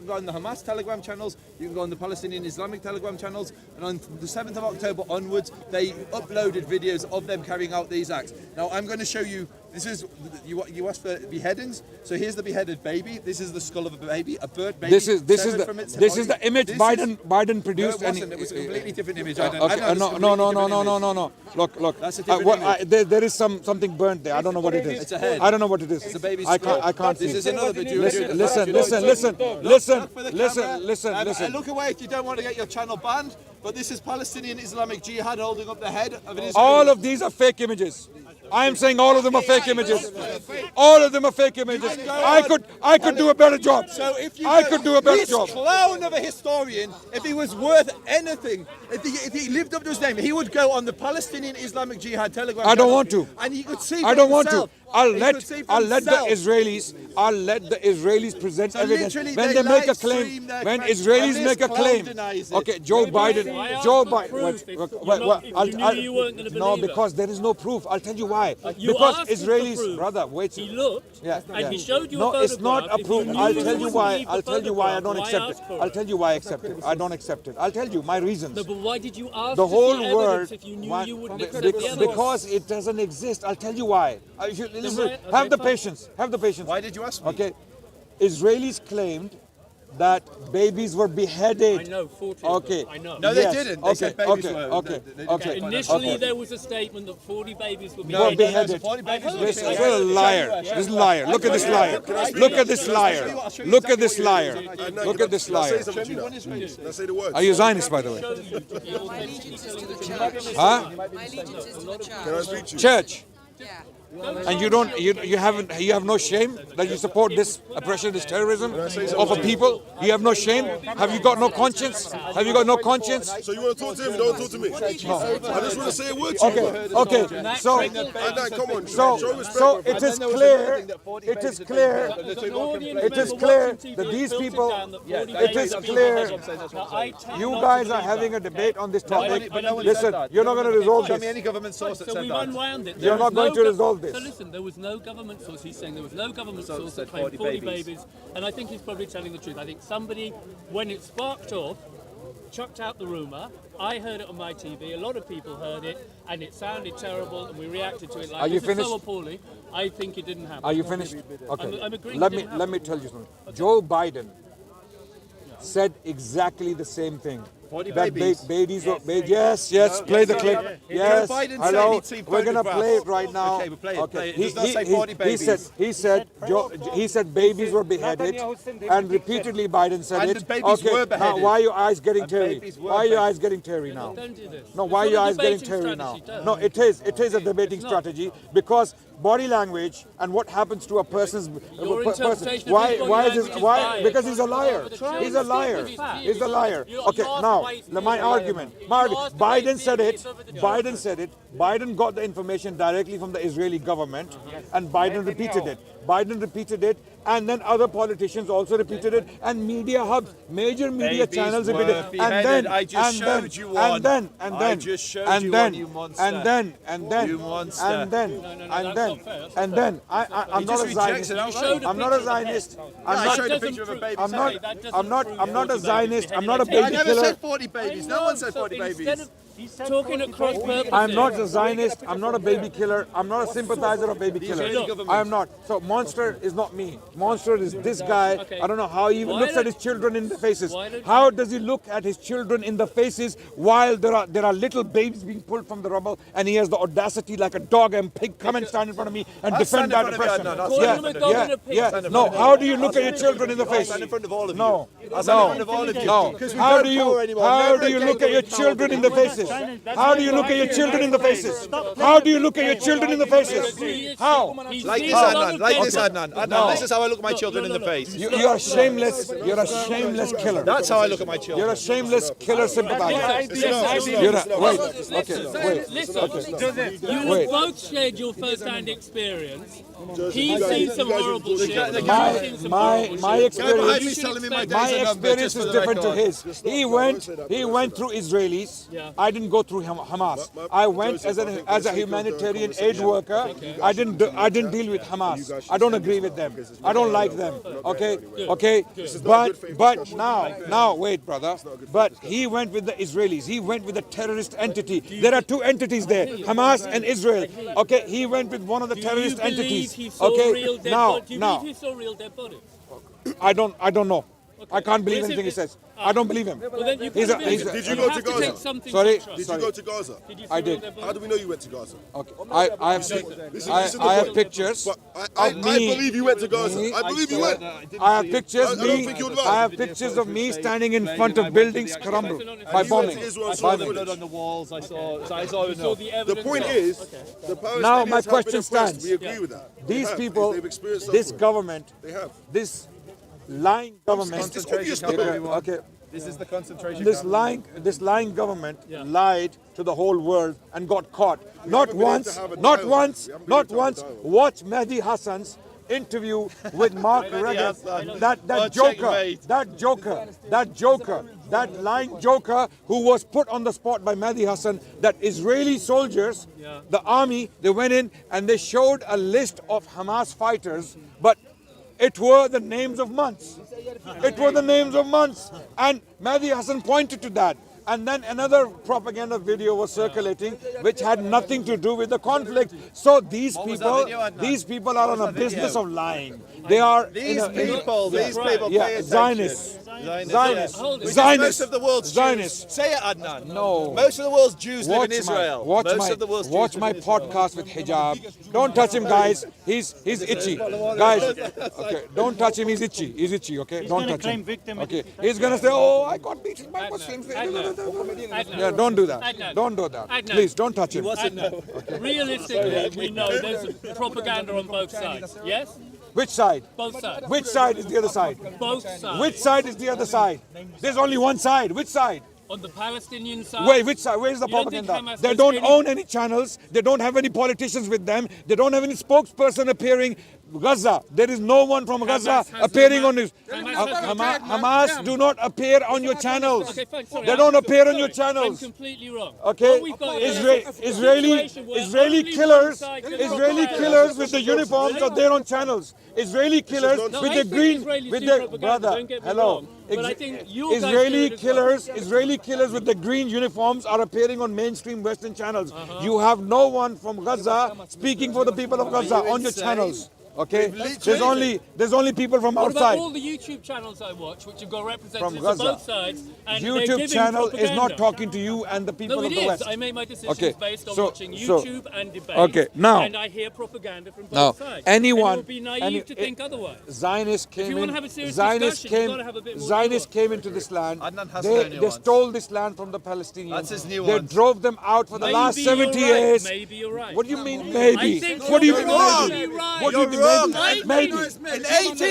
go on the Hamas Telegram channels, you can go on the Palestinian Islamic Telegram channels, and on the 7th of October onwards, they uploaded videos of them carrying out these acts. Now I'm going to show you. This is you asked for beheadings, so here's the beheaded baby. This is the skull of a baby, a bird baby. This is the image Biden produced. No, it was a completely different image. Okay, no. Look. That's a different image. There is something burnt there. I don't know what it is. It's a head. I don't know what it is. It's a baby's I skull. can't see. This is another video. Listen. Look away if you don't want to get your channel banned. But this is Palestinian Islamic Jihad holding up the head of an Israeli. All of these are fake images. I am saying all of them are fake images. All of them are fake images. I could do a better job. So if you I could do a better this job. clown of a historian, if he was worth anything, if he lived up to his name, he would go on the Palestinian Islamic Jihad Telegram. I don't channel, want to. and he could see. I don't want to. himself. I'll He let could see for the himself. Israelis present evidence literally when they they make a live claim. stream their When crash, Israelis and this make a clown claim. denies it. Okay, Joe Biden. I asked Joe for Biden. proof. If you knew you weren't gonna No, believe it. because there is no proof. I'll tell you why. You Because asked him for Israelis, proof. brother, wait. He looked, Yeah, and yeah. he showed you No, a it's not photograph. a If proof. you knew I'll you tell you wouldn't why. believe the I'll tell you why I don't photograph, accept it. ask for I'll tell you why I accept it. I don't accept it. I'll tell you my reasons. No, but why did you ask The to whole see world, evidence if you knew you wouldn't accept the evidence? because it doesn't exist. I'll tell you why. Listen, why- okay, have the fine. patience. Have the patience. Why did you ask me? Okay, Israelis claimed that babies were beheaded. I know, 40. Okay. I know. No, they Yes. didn't. They Okay, said babies okay, were. okay, they okay. Initially, Okay. there was a statement that 40 babies were No, Were beheaded. beheaded. 40 babies were This is beheaded. a liar. This is a liar. Look at this liar. Look at this liar. Look at this liar. Look at this liar. Can I say the words? Are you Zionist, by the way? My allegiance is to the church. Huh? My allegiance is to the church. Can I speak to you? Church. Yeah. And you have no shame that you support this oppression, this terrorism of a people. You have no shame. Have you got no conscience? Have you got no conscience? So you want to talk to him? Don't talk to me. I just want to say a word to you. Okay. So Adnan, come on. so show respect, so my it friend. is clear. It is clear. It is clear that these people. It is clear. You guys are having a debate on this topic. Listen, you're not going to resolve Show me this. any government source that So said we've that. unwound it. You're There not was going no to resolve this. So listen, there was no government source. He's saying there was no government source said that claimed 40 40 babies. And I think he's probably telling the truth. I think somebody, when it sparked off, chucked out the rumour. I heard it on my TV. A lot of people heard it, and it sounded terrible, and we reacted to it like Are you this is so finished? appalling. I think it didn't happen. Are you finished? Okay. I'm agreeing Let it me didn't let me tell you something. Joe Biden said exactly the same thing. 40 That babies. babies were yes, play the clip. Yes, Joe Biden said hello. he'd seen We're gonna photographs. play it right now. Okay, we'll play it, play it. It does not say 40 He said babies were beheaded, and repeatedly Biden said And it. the babies were Now beheaded. why are your eyes getting teary? babies were Why are your eyes getting teary now? Don't do this. No, why are It's your not a eyes getting debating teary now? strategy, don't. No, it is a debating It's not. strategy because body language and what happens to a person's Your interpretation of why his body why is language this is why biased. because he's a liar. Try He's and a stick liar. with his facts. He's a liar. You Okay, asked now why he's my a argument. You asked why Biden he's said it. serious over the job. Biden said it. Biden got the information directly from the Israeli government, and Biden repeated it. Biden repeated it, and then other politicians also repeated it, and media hubs, major media Babies channels were repeated it. beheaded. And then, I just and showed then, you one. and then, and I then, just showed and you then, one, you monster. and then, and then, You monster. and then, no, and that's then, not fair. and then, I'm He not just a Zionist. rejects it outright. showed a I'm not a picture of the Zionist. head. I'm I not. showed a doesn't picture of a prove- baby. I'm Sorry, not. that doesn't I'm not. prove I'm not a 40 babies Zionist. I'm not a beheaded. I baby never killer. said 40 babies. No one said 40 babies. Instead of talking at cross purposes. I'm not a Zionist. I'm not a baby killer. I'm not a sympathizer of baby killers. I am not. So Monster is not me. Monster is this guy. Okay. I don't know how he even Why looks at don't- his children in the faces. Why don't- How does he look at his children in the faces while there are little babies being pulled from the rubble, and he has the audacity like a dog and pig come and stand in front of me and I'll defend stand in that front of you, oppression. Adnan. I'll stand in front of you. Yeah. No. How do you look at your children in the I'll face? stand in front of all of you. No. I'll stand in front of all of you. No. Because we How don't do power you anymore. how Never do you again look will at your we power children in the faces? How do you look at your children in the faces? How do you look at your children in the faces? How? He's Like seen this, a lot Adnan. of Like cases. this, Adnan. Adnan, this is how I look at my children in the face. You are shameless. You're a shameless killer. That's how I look at my children. You're a shameless killer sympathizer. You're a, wait. Okay. Wait. Listen, you Wait. have both shared your first-hand experience. Joseph, He's you guys- seen some you guys- horrible you shit. guys- You've My seen some my horrible my shit. experience. You should telling me my expect- days My are numbered, experience just for is the different to record. his. He went through Israelis. Yeah. I didn't go through Hamas. I went as a humanitarian aid worker. I didn't deal with Hamas. I don't agree with them. I don't like them. Okay. But now wait, brother. But he went with the Israelis. He went with the terrorist entity. There are two entities there, Hamas and Israel. Okay. He went with one of the Do you terrorist believe entities. he saw real Okay. dead Now bodies? Do you believe he saw real dead bodies? I don't know. I can't believe anything he says. I don't believe him. Well, then you He's can't a- believe he's a- it. Did you You go have to to take Gaza? something Sorry? to trust. Did you go to Gaza? Did you I follow did. their How do we know you went to Gaza? Okay. I have seen. Listen I to the have point. pictures. But I of me. believe you went to Gaza. Me. I believe you went. I have pictures. I don't think you'd lie. I have pictures of me standing in front of buildings crumbled by You went bombing. to Israel and I saw saw the the blood footage. on the walls. I saw You saw the The evidence point of- is, the Palestinians Now my have been question oppressed. stands. We agree with that. They These have, people, they've experienced this suffering. government, They have. this lying government. It's obvious now. Okay. This is the concentration This camp. lying government lied to the whole world and got caught. Not haven't been able once, to have a not dialogue. once, We haven't been not able to have a once. dialogue. Watch Mehdi Hassan's interview with Mark Reagan. Hassan. That joker, that lying joker who was put on the spot by Mehdi Hassan. That Israeli soldiers, the army, they went in and they showed a list of Hamas fighters, but it were the names of months. It were the names of months. And Mehdi Hassan pointed to that. And then another propaganda video was circulating which had nothing to do with the conflict. So these was people, that video, Adnan? these people are on a business of lying. They are These people pay attention. Zionists. Zionists. Hold it. Zionists. Most of the world's Zionists. Jews. Say it, Adnan. No. Most of the world's Jews live in Israel. Watch Most of the world's watch Jews my live in Israel. podcast with hijab. Don't touch him, guys. He's itchy. Guys, okay, don't touch him. He's itchy. He's itchy. Okay, don't gonna touch claim him. victim Okay, he's gonna say, "Oh, I got beaten by Muslims." Yeah, don't do that. Adnan. Don't do that. Adnan. Please, don't touch him. Realistically, we know there's propaganda on both sides. Yes? Which side? Both sides. Which side is the other side? Both sides. Which side is the other side? There's only one side. Which side? On the Palestinian side. Wait, which side? Where's the You don't think propaganda? Hamas They has don't any- own any channels. They don't have any politicians with them. They don't have any spokesperson appearing. Gaza, there is no one from Gaza has appearing no on this. Hamas has no Hamas do not appear on your channels. Okay, fine, sorry, They don't appear on your I'm channels. completely wrong. Okay, What we've got here is a Israeli situation where only one killers, side can Israeli propaganda. killers with the uniforms are there on channels. Israeli killers No, with I the think green, Israelis with do the propaganda, brother. don't get me Hello, wrong, but I think you guys do Israeli it as well. Israeli killers with the green uniforms are appearing on mainstream Western channels. Uh-huh. You have no one from Gaza speaking for the people of Gaza on your channels. Okay, there's only people from What about outside. all the YouTube channels I watch, which have got representatives From of Gaza. both sides, and they're YouTube giving channel is propaganda. not talking to you and the people No, of it the is. West. I make my decisions Okay, based on so- watching so- YouTube and debate. Okay, now- and I hear propaganda from both Now, sides. anyone- and it would be naive any- to think otherwise. Zionists came you in. wanna have a serious Zionists discussion, you've came. gotta have a bit more Zionists nuance. came into this land. Adnan has They, no they nuance. stole this land from the Palestinians. That's his They nuance. drove them out for the last Maybe 70 you're right. years. Maybe you're right. What do you mean maybe? I think What do you you're mean wrong. maybe? You're right. What do you You're wrong. mean maybe? In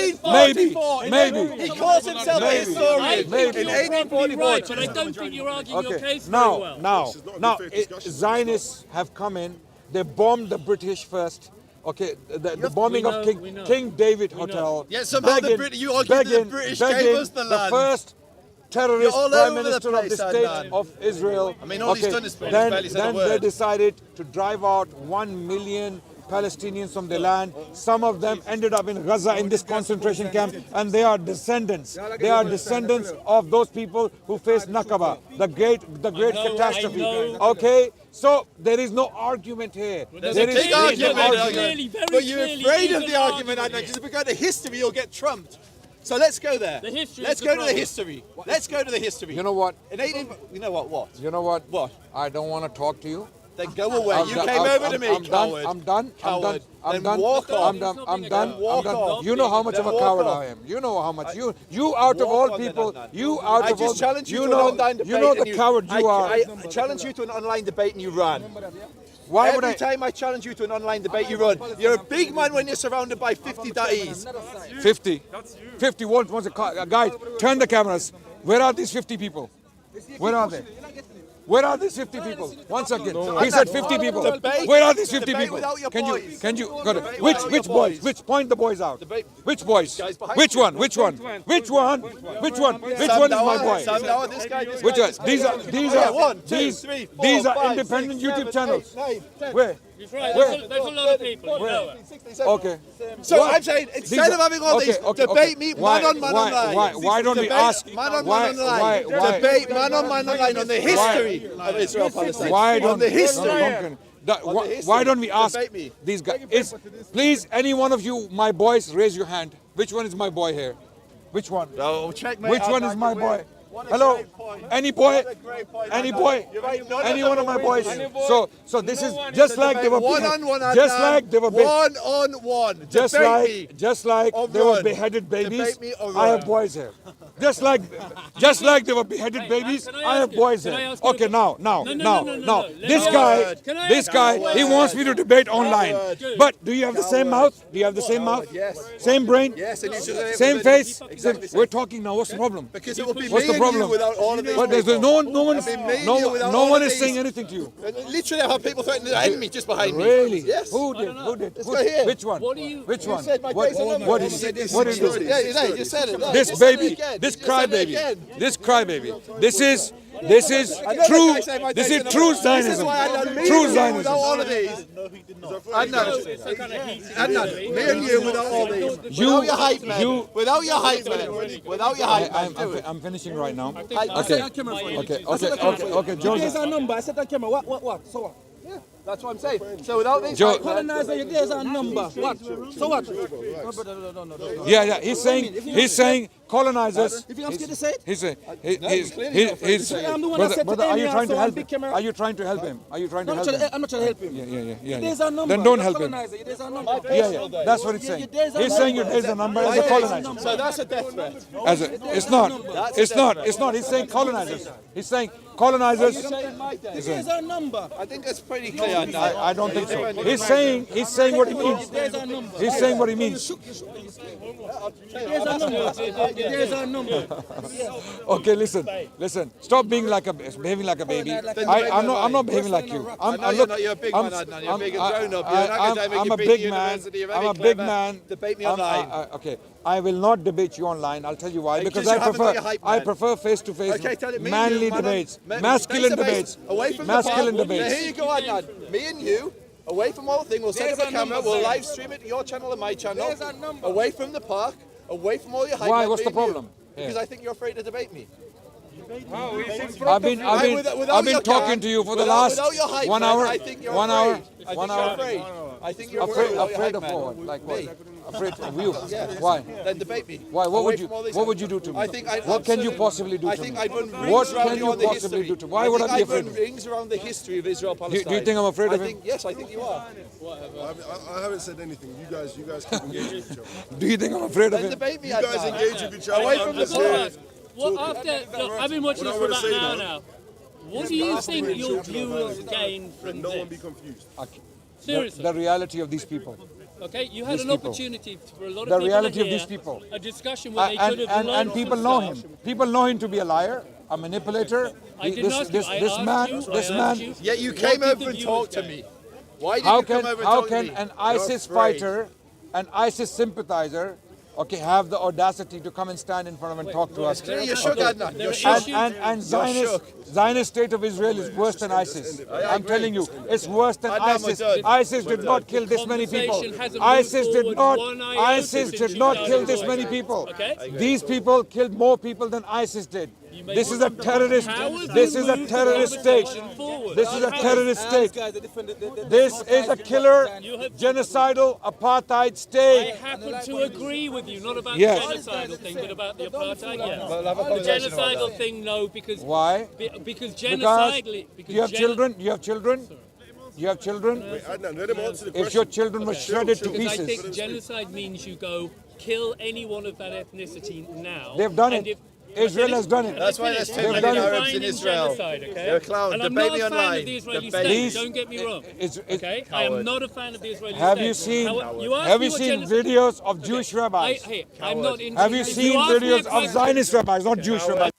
1844, Maybe. he calls himself a Maybe. I historian. think Maybe. you're In probably 1844, right, but I don't think you're arguing your Okay. case very well. Now, not a fair discussion. Zionists have come in. They bombed the British first. Okay, the bombing we of know. King David Hotel. Yeah, somehow you argue that the British gave us the land. first terrorist You're all prime over the minister of place, the state Adnan. of Israel. I mean, all he's done is barely then said a they word. decided to drive out 1 million Palestinians from their land. Some of them ended up in Gaza in this concentration camp, and they are descendants. They are descendants of those people who faced Nakaba, the great catastrophe. I know. Okay, so there is no argument here. There's There a is big no argument, Clearly, very but you're clearly afraid is of an the argument, Adnan, argument because if we go to history, you'll get trumped. So let's go there. The history Let's is the go to the problem. history. Let's go to the history. You know what? In 18, you know what? What? You know what? What? I don't want to talk to you. Then go away. I'm You done. came over to me, I'm coward. done. I'm done. Coward. I'm Then done. walk off. I'm done. I'm done. Walk I'm done. off. You know how much of a Then coward walk off. I am. You know how much you out of Walk all on then, people. Adnan. You out I of all. just challenged you to an know. online debate. You know the and coward you are. I challenged you to an online debate and you ran. Why would Every I? time I challenge you to an online debate, you run. You're a big man when you're surrounded by 50 da'is. 50. 50 volts was a car. Guys, turn the cameras. Where are these 50 people? Where are they? Where are these 50 people? 1 second. He said 50 people. Debate- Where are these 50 debate people? without your boys. Can you go to Debate which without which your boys? boys. Which point the boys out? Debate- Which boys? Guys behind Which you. one? Which one? Which one? Which one? Which one is my boy? Sam Noah, this guy, this Which guy, one? this guy. These are Yeah, 1, 2, these 3, 4, these are 5, independent 6, YouTube 7, channels. 8, 9, 10. Where? He's right. Where? There's a lot of people. You know it. Okay. So What? I'm saying, These instead are- of having all these, debate me man on man online. Why don't we Debate ask? man on why, man online? why- Debate man on man online on the history of Israel Palestine. Why don't on the history? why don't we ask Debate me. these guys? Please, any one of you, my boys, raise your hand. Which one is my boy here? Which one? No, checkmate. Which one is my boy? Hello? Any boy? Any boy? Any one of my boys? So this is just like they were just like they were one-on-one. just like they were beheaded babies. Debate me or I have run. boys here. Just like they were beheaded babies. can I I have ask you- boys can I here. ask you a Okay, now, No. this Can I guy, ask he wants me to debate online. But do you have the same mouth? Do you have the same mouth? Yes. Same brain? Yes, and you should say Same everybody- face? Exactly. We're talking now. What's the problem? Because it will be What's me the and you problem? without all of these But there's people. no one It'll be me and you without all one of is these. saying anything to you. Literally, I have people threatening to end me just behind me. Really? Yes. Who did? Who did? This guy here. Which one? What do you- Which you one? said my What days are numbered. what You is said it? What is it? Yeah, you just said it. No, This you said it baby, again. this You said it crybaby, again. this crybaby, this is Another true. guy said my This days is are numbered. true This is Zionism. why I done me True and you Zionism. without all of these. Adnan, me and you without all these. Without your hype man. Without your hype man. Without your hype man. Do it. I'm finishing right now. Okay. Okay, There's Joseph. a number. I said on camera. What? So what? Yeah, that's what I'm saying. So without these Joe- hype man, Colonizer, your days are number. What? So what? No, brother, no. Yeah. He's saying colonizers. If you're scared to say it, He's saying he's. I'm the one that said to Brother, are you Amy trying to also on help big him? camera. Are you trying to help him? Are you trying to help him? I'm not trying to help him. Yeah. Your days are number. Then don't You're help him. colonizer. Your days are number. Yeah. That's what he's saying. He's saying your days are number as a colonizer. so that's a death threat. It's not. He's saying colonizers. He's saying colonizers. Your days are number. I think that's pretty clear now. I don't think so. He's saying what he means. Your days are number. He's saying what he means. Your days are number. Your days are number. Okay, listen. Stop behaving like a baby. I'm not behaving like you. You're a big man, Adnan. You're big and grown up. You're an academic. I'm a You've been big to man. university. You're I'm very a big clever. man. Debate me online. Okay. I will not debate you online. I'll tell you why. Because you haven't got your hype man. I prefer face-to-face, Okay, tell it, me and manly you, man, debates, man, masculine face-to-face, debates, away from masculine the park. debates. Now, here you go, Adnan. Me and you, away from all thing. We'll set up a camera. We'll live stream it to your channel and my channel. Away from the park. Away from all your hype. Why? man, What's me the and you. problem? Because I think you're afraid to debate me. I've been Without your talking cam, to you for the without- last without your hype, 1 man, hour. I think you're 1 hour. afraid. I 1 think you're hour. afraid. I think you're afraid without your Afraid hype, of man. what? Like what? Me. Afraid of you? Why? Then debate me. Why? What Away would you? from all this- What would you do to me? I think I What can you possibly do I to me? think I'd run rings What around can you you on the possibly history. do to me? Why would I be I'd afraid run of him? rings around the history of Israel Palestine. Do you think I'm afraid of him? Yes, I think you are. I haven't said anything. You guys keep engaging with each other. Do you think I'm afraid of Then him? debate me. You guys Adnan. engage with each other. Away I'm from the just here. What after? Look, I've been watching this for about an hour now. What do you think Ask me your to viewers gain from No one be this? confused. Seriously. The reality of these people. Okay, you had these an people. opportunity for a lot of The people reality to of hear these people. a discussion where they could have And learned people some know stuff. him. People know him to be a liar, a manipulator. I didn't ask you. I This asked man, you. this I man. asked you. Yet you What came did over the and viewers talked to gain? me. Why did How you come can over and talk to me? an ISIS fighter, an ISIS sympathizer, okay, have the audacity to come and stand in front of and talk to us? You're shook, Adnan. You're There shook. are issues. And Zionist state of Israel is worse than ISIS. I'm telling you, it's worse than Adnan, we're ISIS. done. ISIS did not kill this many people. Conversation hasn't ISIS moved did forward not. one iota ISIS since did you not started kill this talking. many people. Okay. These people killed more people than ISIS did. may This is a terrorist. How have This you is a moved the terrorist state. conversation forward? This is a terrorist state. Guys, the This is a killer, genocidal, apartheid I state. happen to agree with you, not about Yes. the genocidal thing, but about the apartheid. Yes. We'll have a The conversation about genocidal that. thing, no, because Why? because Because genocidally. Because you have children. You have children. You have children. Adnan, let him answer the question. If your children were shredded to Because I pieces, think genocide means you go kill anyone of that ethnicity now. they've done and it. if- Israel has done it. That's why there's too They've many done it. Arabs in Defining Israel. genocide, okay? You're a clown. And I'm Debate not me a fan online. of the Israeli Debate. state. Don't get me wrong. It's- Okay, I am not a fan of the Israeli Have state. you seen? You asked Have me you what seen genocide- videos of Jewish rabbis? Hey, I'm not into. Have you if seen ask me a videos of question- Zionist rabbis, not Jewish rabbis?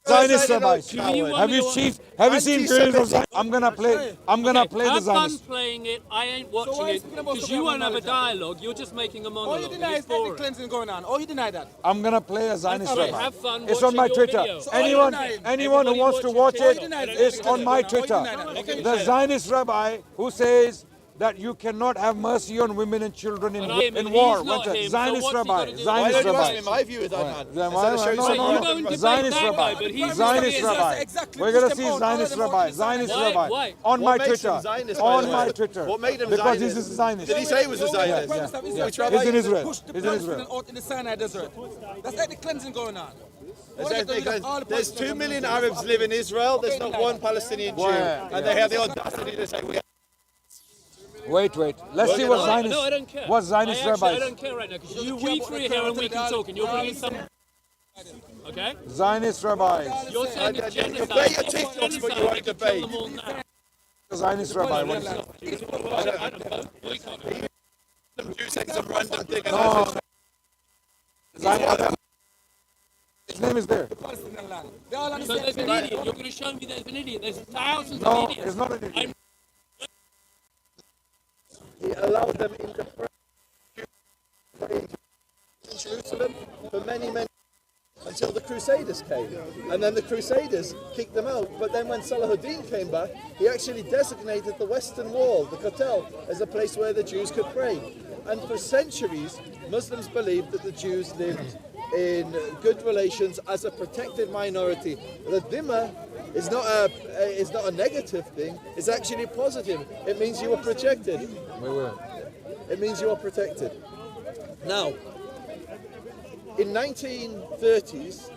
Zionist rabbis. Do you want Have me you to- seen? Have you seen videos of Zionist? I'm gonna play. I'm gonna play the Have fun Zionist. playing it. I ain't watching why are you it speaking about because something you I'm won't not have a knowledgeable? dialogue. You're just making a All monologue. you and deny it's is ethnic boring. cleansing going on. All you deny that. I'm gonna play a Zionist Okay, rabbi. have fun It's on my watching your Twitter. video. Anyone, deny it. anyone who Everybody wants to watch watch it. it, it's on my Twitter. deny that. Okay, The Zionist rabbi who says that you cannot have mercy on women and children in And war. he's not him, so Zionist what's he rabbi. gotta do? Why Zionist don't you ask me rabbi. my view of that, man? Yeah, Instead of showing no, some no, You random- go and debate Zionist that rabbi. guy, but he's Zionist not rabbi. exactly We're going to just see about Zionist all of them rabbi. on Zionist Why? rabbi. Why? On What my makes him Twitter. Zionist, by On the my way? Twitter. What made him Because Zionist? he's a Zionist. Did he say he was a Zionist? Yeah. Which He's rabbi? in Israel. Push the He's in Israel. Palestinians out in the Sinai desert. That's ethnic cleansing going on. There's 2 million Arabs live in Israel. There's not one Palestinian Jew, and they have the audacity to say we. Wait. Let's see what Zionist. No, I don't care. What Zionist I rabbis. don't care right now because we three here and we can talk, and you're bringing some. Okay? Zionist rabbis. You're saying it's You genocide. play your TikToks, but you won't debate. Zionist rabbi. What is it? You say some random thing. No. Zionist. His name is there. So there's an idiot. You're going to show me there's an idiot. There's thousands No, of idiots. it's not an idiot. He allowed them into Jerusalem for many until the Crusaders came, and then the Crusaders kicked them out. But then when Salahuddin came back, he actually designated the Western Wall, the Kotel, as a place where the Jews could pray. And for centuries, Muslims believed that the Jews lived in good relations as a protected minority. The dhimma is not a negative thing. It's actually positive. It means you are protected. It means you are protected. Now, in 1930s,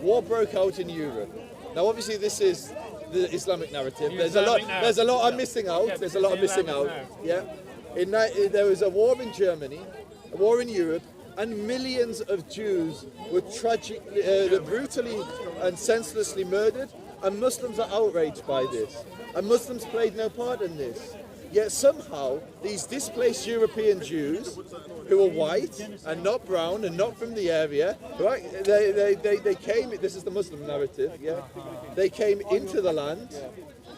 war broke out in Europe. Now, obviously, this is the Islamic narrative. There's a lot I'm missing out. Yeah, There's a lot I'm missing out. Yeah. There was a war in Germany, a war in Europe, and millions of Jews were brutally and senselessly murdered, and Muslims are outraged by this. And Muslims played no part in this. Yet somehow, these displaced European Jews, who are white and not brown and not from the area, right? They came, this is the Muslim narrative, yeah? They came into the land,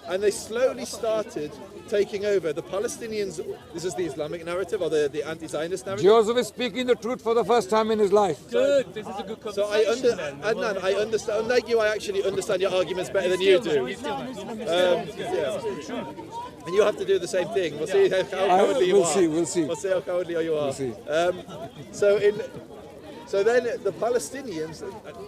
and they slowly started taking over. The Palestinians, this is the Islamic narrative, or the anti-Zionist narrative. Joseph is speaking the truth for the first time in his life. Good. This is a good So conversation. Adnan, I understand, unlike you, I actually understand your arguments better than you do. And you have to do the same thing. We'll see how cowardly you are. We'll see. We'll see how cowardly you are. We'll see. So then the Palestinians,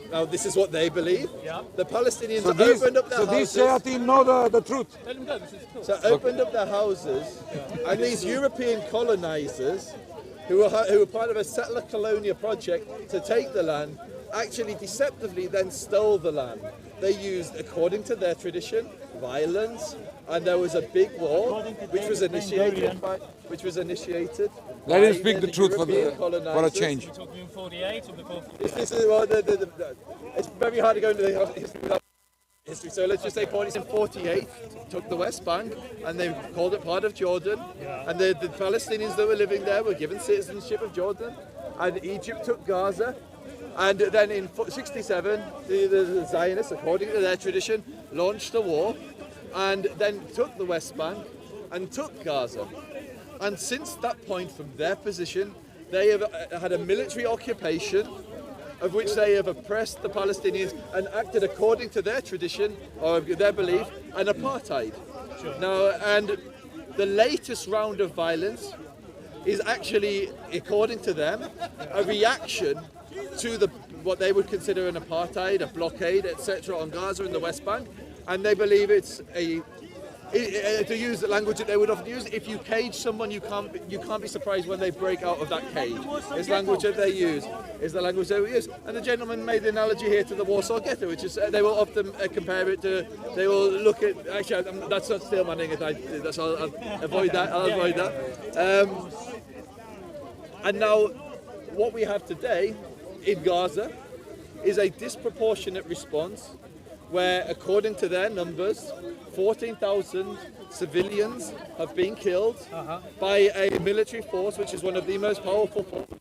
now this is what they believe. Yeah. The Palestinians So these, opened up their so these houses. shayateen know the truth. Let him go. This is cool. So opened up their houses, and these European colonizers, who were part of a settler colonial project to take the land, actually deceptively then stole the land. They used, according to their tradition, violence, and there was a big war which was initiated. Let him by speak the truth for European a colonizers. change. We're talking 48 or before 48? This is it's very hard to go into the history. So let's just say 47-48 took the West Bank, and they called it part of Jordan. And the Palestinians that were living there were given citizenship of Jordan. And Egypt took Gaza. And then in 67, the Zionists, according to their tradition, launched a war, and then took the West Bank and took Gaza. And since that point, from their position, they have had a military occupation of which they have oppressed the Palestinians and acted according to their tradition or their belief, an apartheid. Now, and the latest round of violence is actually, according to them, a reaction to what they would consider an apartheid, a blockade, etc. on Gaza and the West Bank, and they believe it's to use the language that they would often use. If you cage someone, you can't be surprised when they break out of that cage. It's language that they use. Is the language they use. And the gentleman made the analogy here to the Warsaw Ghetto, which is they will often compare it to. They will look at. Actually, that's not still my name. I'll avoid that. I'll avoid that. And now, what we have today in Gaza is a disproportionate response where, according to their numbers, 14,000 civilians have been killed by a military force which is one of the most powerful forces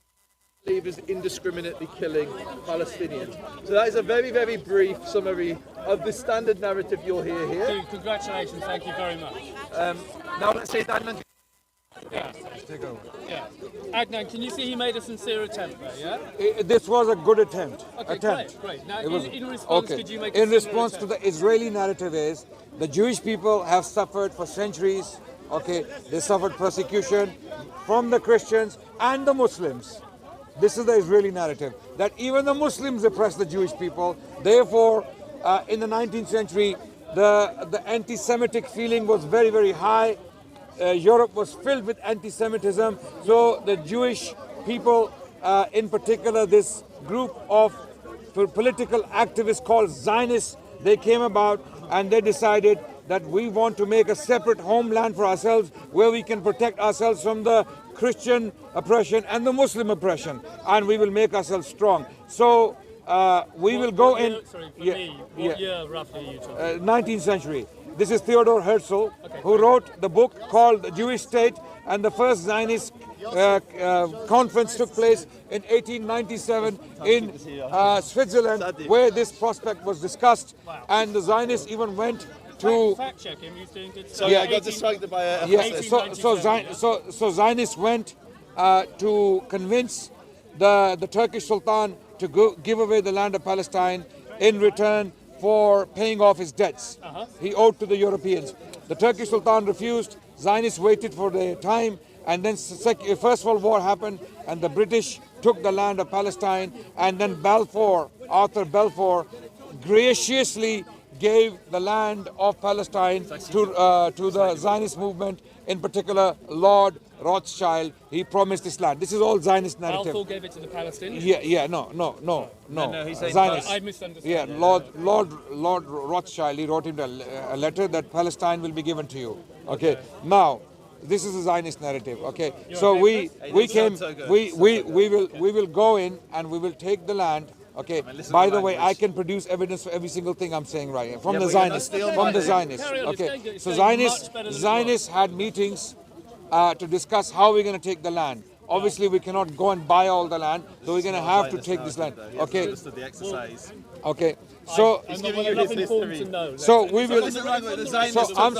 is indiscriminately killing Palestinians. So that is a very, very brief summary of the standard narrative you'll hear here. Dude, congratulations. Thank you very much. Now let's say Adnan. Yeah. Adnan, can you see he made a sincere attempt there, yeah? This was a good attempt. Okay, great. Now, It was- in response, okay. could you make a In similar response to attempt? the Israeli narrative is the Jewish people have suffered for centuries Okay, they suffered persecution from the Christians and the Muslims. This is the Israeli narrative, that even the Muslims oppressed the Jewish people. Therefore, in the 19th century, the anti-Semitic feeling was very, very high. Europe was filled with anti-Semitism. So the Jewish people, in particular, this group of political activists called Zionists, they came about and they decided that we want to make a separate homeland for ourselves where we can protect ourselves from the Christian oppression and the Muslim oppression, and we will make ourselves strong. So we will go in. What year roughly are you talking? 19th century. This is Theodor Herzl, who wrote the book called The Jewish State, and the first Zionist conference took place in 1897 in Switzerland, where this prospect was discussed, and the Zionists even went to fact check him. He's doing good. Sorry, I got distracted by a. Yes, so Zionists went to convince the Turkish Sultan to give away the land of Palestine in return for paying off his debts he owed to the Europeans. The Turkish Sultan refused. Zionists waited for their time, and then First World War happened, and the British took the land of Palestine, and then Arthur Balfour, graciously gave the land of Palestine to the Zionist movement, in particular Lord Rothschild. He promised this land. This is all Zionist narrative. Balfour gave it to the Palestinians? No. He said, Zionist. I misunderstood. Yeah, Lord Rothschild, he wrote him a letter that Palestine will be given to you. Okay. Now, this is a Zionist narrative. Okay. So we will go in and we will take the land. Okay. By the way, I can produce evidence for every single thing I'm saying right here from the Zionists. Okay. So Zionists had meetings to discuss how we're going to take the land. Obviously, we cannot go and buy all the land, so we're going to have to take this land. Okay. Okay. So So we will. So I'm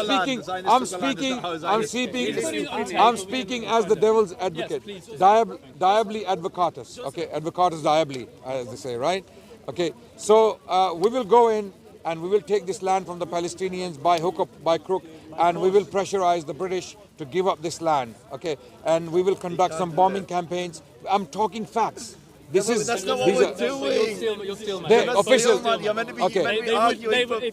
speaking as the devil's advocate. Diabli advocatus. Okay, advocatus diabli, as they say, right? Okay. So we will go in and we will take this land from the Palestinians by hook or by crook, and we will pressurize the British to give up this land. Okay, and we will conduct some bombing campaigns. I'm talking facts. That's not what we're doing. You're still They're official. You're meant to be if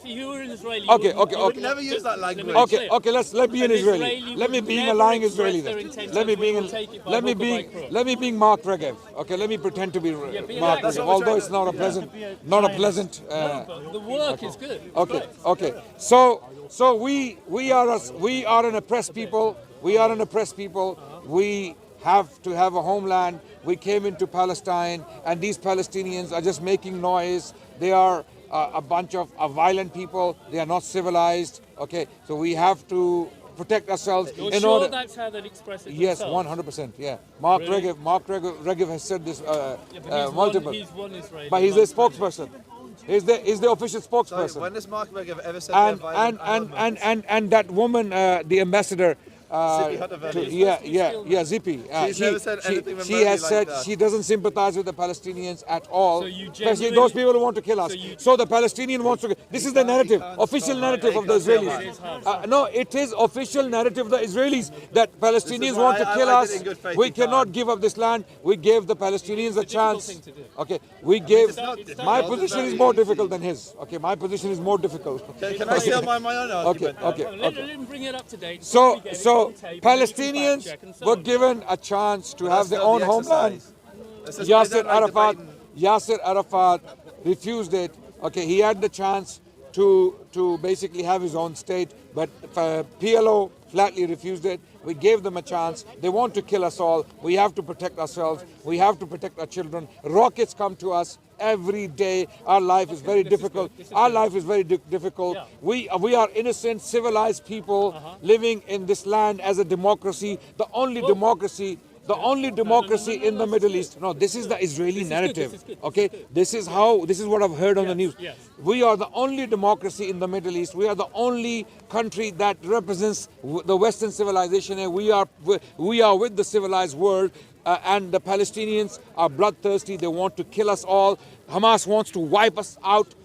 you were an Israeli, Okay. You would never use that language. Okay. Let me be an Israeli. Let me be a lying Israeli then. Let me be Mark Regev. Okay. Let me pretend to be Mark Regev, although it's not a pleasant. The work is good. Okay. So we are an oppressed people. We are an oppressed people. We have to have a homeland. We came into Palestine, and these Palestinians are just making noise. They are a bunch of violent people. They are not civilized. Okay, so we have to protect ourselves in order. That's how they'd express it. Yes, themselves. 100%. Yeah, Mark Regev has said this multiple. He's one Israeli. But he's the spokesperson. He's the official spokesperson. Sorry, when has Mark Regev ever said and that woman, the ambassador. Zippy. She's never said anything she has like said that. she doesn't sympathize with the Palestinians at all. So you especially those people who want to kill us. So the Palestinian wants to. This is the narrative, official narrative of the Israelis. No, it is official narrative of the Israelis that Palestinians want to kill us. We cannot give up this land. We gave the Palestinians a chance. Okay, we gave. My position is more difficult than his. Okay, my position is more difficult. Can I still mind my own argument? Okay. Let him bring it up to date. So Palestinians were given a chance to have their own homeland. Yasser Arafat refused it. Okay, he had the chance to basically have his own state, but PLO flatly refused it. We gave them a chance. They want to kill us all. We have to protect ourselves. We have to protect our children. Rockets come to us every day. Our life is very difficult. Our life is very difficult. We are innocent, civilized people living in this land as a democracy. The only democracy in the Middle East. No, this is the Israeli narrative. Okay, this is what I've heard on the news. Yes. We are the only democracy in the Middle East. We are the only country that represents the Western civilization, and we are with the civilized world. And the Palestinians are bloodthirsty. They want to kill us all. Hamas wants to wipe us out.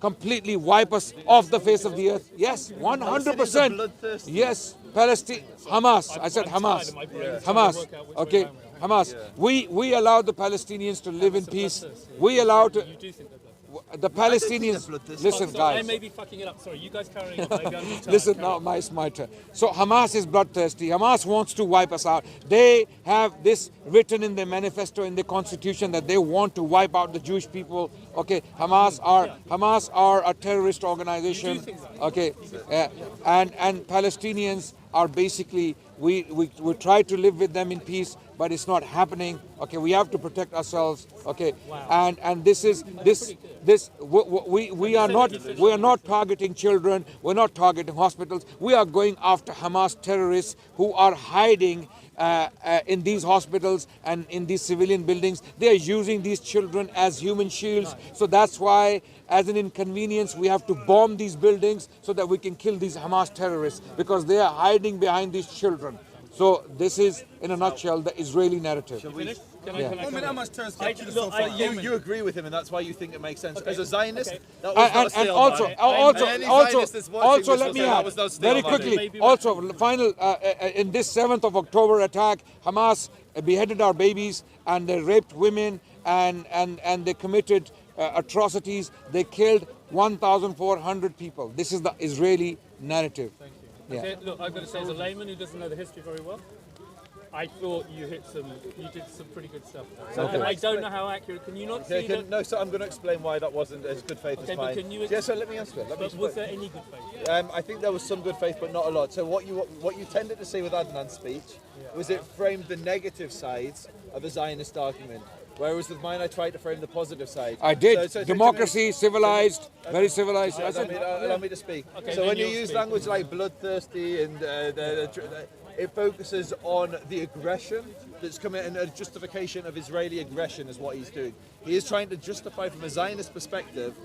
completely wipe us off the face of the earth? Yes, 100%. Yes, Palestine, Hamas. I said Hamas. Hamas. Okay, Hamas. We allow the Palestinians to live in peace. We allow the Palestinians. Listen, guys. I may be fucking it up. Sorry, you guys carry on. Maybe I'm just Listen, now it's my turn. So Hamas is bloodthirsty. Hamas wants to wipe us out. They have this written in their manifesto, in their constitution, that they want to wipe out the Jewish people. Okay, Hamas are a terrorist organization. Okay, and Palestinians are basically, we try to live with them in peace, but it's not happening. Okay, we have to protect ourselves. Okay, and we are not targeting children. We're not targeting hospitals. We are going after Hamas terrorists who are hiding in these hospitals and in these civilian buildings. They are using these children as human shields. So that's why, as an inconvenience, we have to bomb these buildings so that we can kill these Hamas terrorists, because they are hiding behind these children. So this is, in a nutshell, the Israeli narrative. You agree with him, and that's why you think it makes sense. As a Zionist, that was and also, let me add very quickly. Also, final in this 7th of October attack, Hamas beheaded our babies and they raped women and they committed atrocities. They killed 1,400 people. This is the Israeli narrative. Yeah. Okay, look, I've got to say, as a layman who doesn't know the history very well, I thought you did some pretty good stuff. Okay. I don't know how accurate. Can you not see that? No, so I'm going to explain why that wasn't as good faith as mine. So let me answer it. Was there any good faith? I think there was some good faith, but not a lot. So what you tended to see with Adnan's speech was it framed the negative sides of the Zionist argument. Whereas with mine, I tried to frame the positive side. I did. Democracy, civilized, very civilized. Allow me to speak. Okay, so when you use language like bloodthirsty and it focuses on the aggression that's coming, and a justification of Israeli aggression is what he's doing. He is trying to justify, from a Zionist perspective,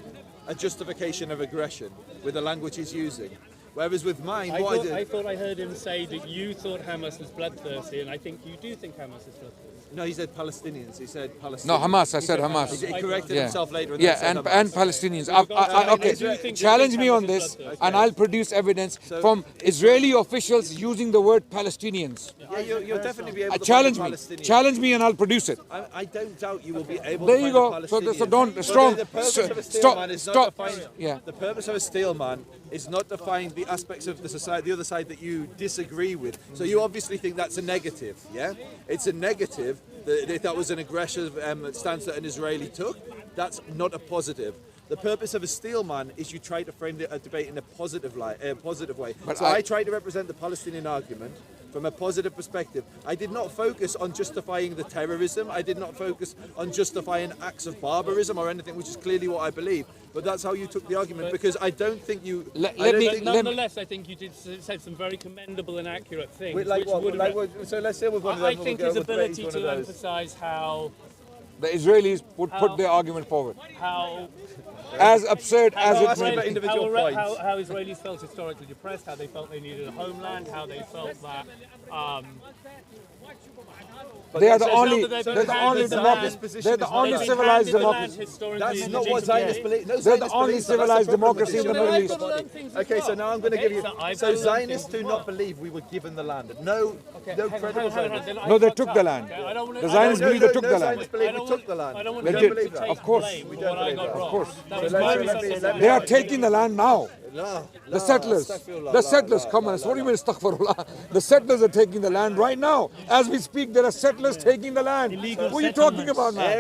a justification of aggression with the language he's using. Whereas with mine, I thought I heard him say that you thought Hamas was bloodthirsty, and I think you do think Hamas is bloodthirsty. No, he said Palestinians. He said Palestinians. No, Hamas. I said Hamas. He corrected himself later. And Palestinians. Okay, challenge me on this, and I'll produce evidence from Israeli officials using the word Palestinians. Yeah, you'll definitely be able to challenge me. Challenge me, and I'll produce it. I don't doubt you will be able. There to you go. So don't strong. Stop. The purpose of a steel man is not to find the aspects of the society, the other side that you disagree with. So you obviously think that's a negative, yeah? It's a negative. That was an aggressive stance that an Israeli took. That's not a positive. The purpose of a steel man is you try to frame a debate in a positive way. But so I try to represent the Palestinian argument from a positive perspective. I did not focus on justifying the terrorism. I did not focus on justifying acts of barbarism or anything, which is clearly what I believe. But that's how you took the argument, because I don't think you... Nonetheless, I think you did say some very commendable and accurate things. So let's say with one of them. I think his ability to emphasise how... The Israelis would put their argument forward. How... As absurd as it may be. How Israelis felt historically depressed, how they felt they needed a homeland, how they felt that... They are the only democracy. They're the only civilized democracy. That's not what Zionists believe. No, they're the only civilized democracy in the Middle East. Okay, so now I'm going to give you. So Zionists do not believe we were given the land. No credible Zionists. No, they took the land. The Zionists believe they took the land. Zionists believe we took the land. They did. Of course. We don't believe that. Of course. They are taking the land now. No, the settlers, come on, what do you mean astaghfirullah? The settlers are taking the land right now. As we speak, there are settlers taking the land. What are you talking about now?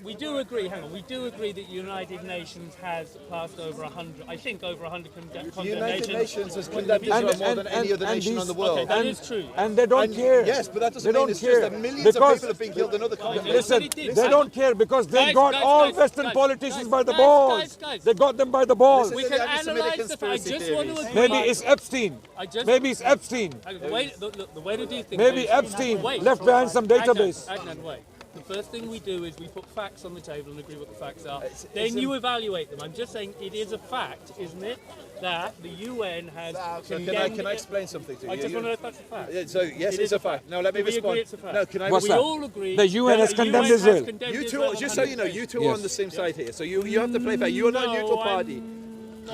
We do agree, we do agree that the United Nations has passed over 100, I think over 100 condemnations. The United Nations has condemned Israel more than any other nation on the world. Okay, that is true. And they don't care. Yes, but that doesn't mean it's just that millions of people have been killed in other countries. Listen, they don't care because they got all Western politicians by the balls. They got them by the balls. We can analyze the fact. I just want to agree. Maybe it's Epstein. Maybe it's Epstein. The way to do things. Maybe Epstein left behind some database. Adnan, wait. The first thing we do is we put facts on the table and agree what the facts are. Then you evaluate them. I'm just saying it is a fact, isn't it, that the UN has condemned... Can I explain something to you? I just want to know if that's a fact. Yeah, so, yes, it's a fact. Now, let me We respond. agree it's a fact. No, can I What's we that? all agree The UN that has the condemned UN has Israel. condemned You Israel two, just so you know, 100%. you two are Yes. on the same side here. So you have to play fair. You are not a neutral party.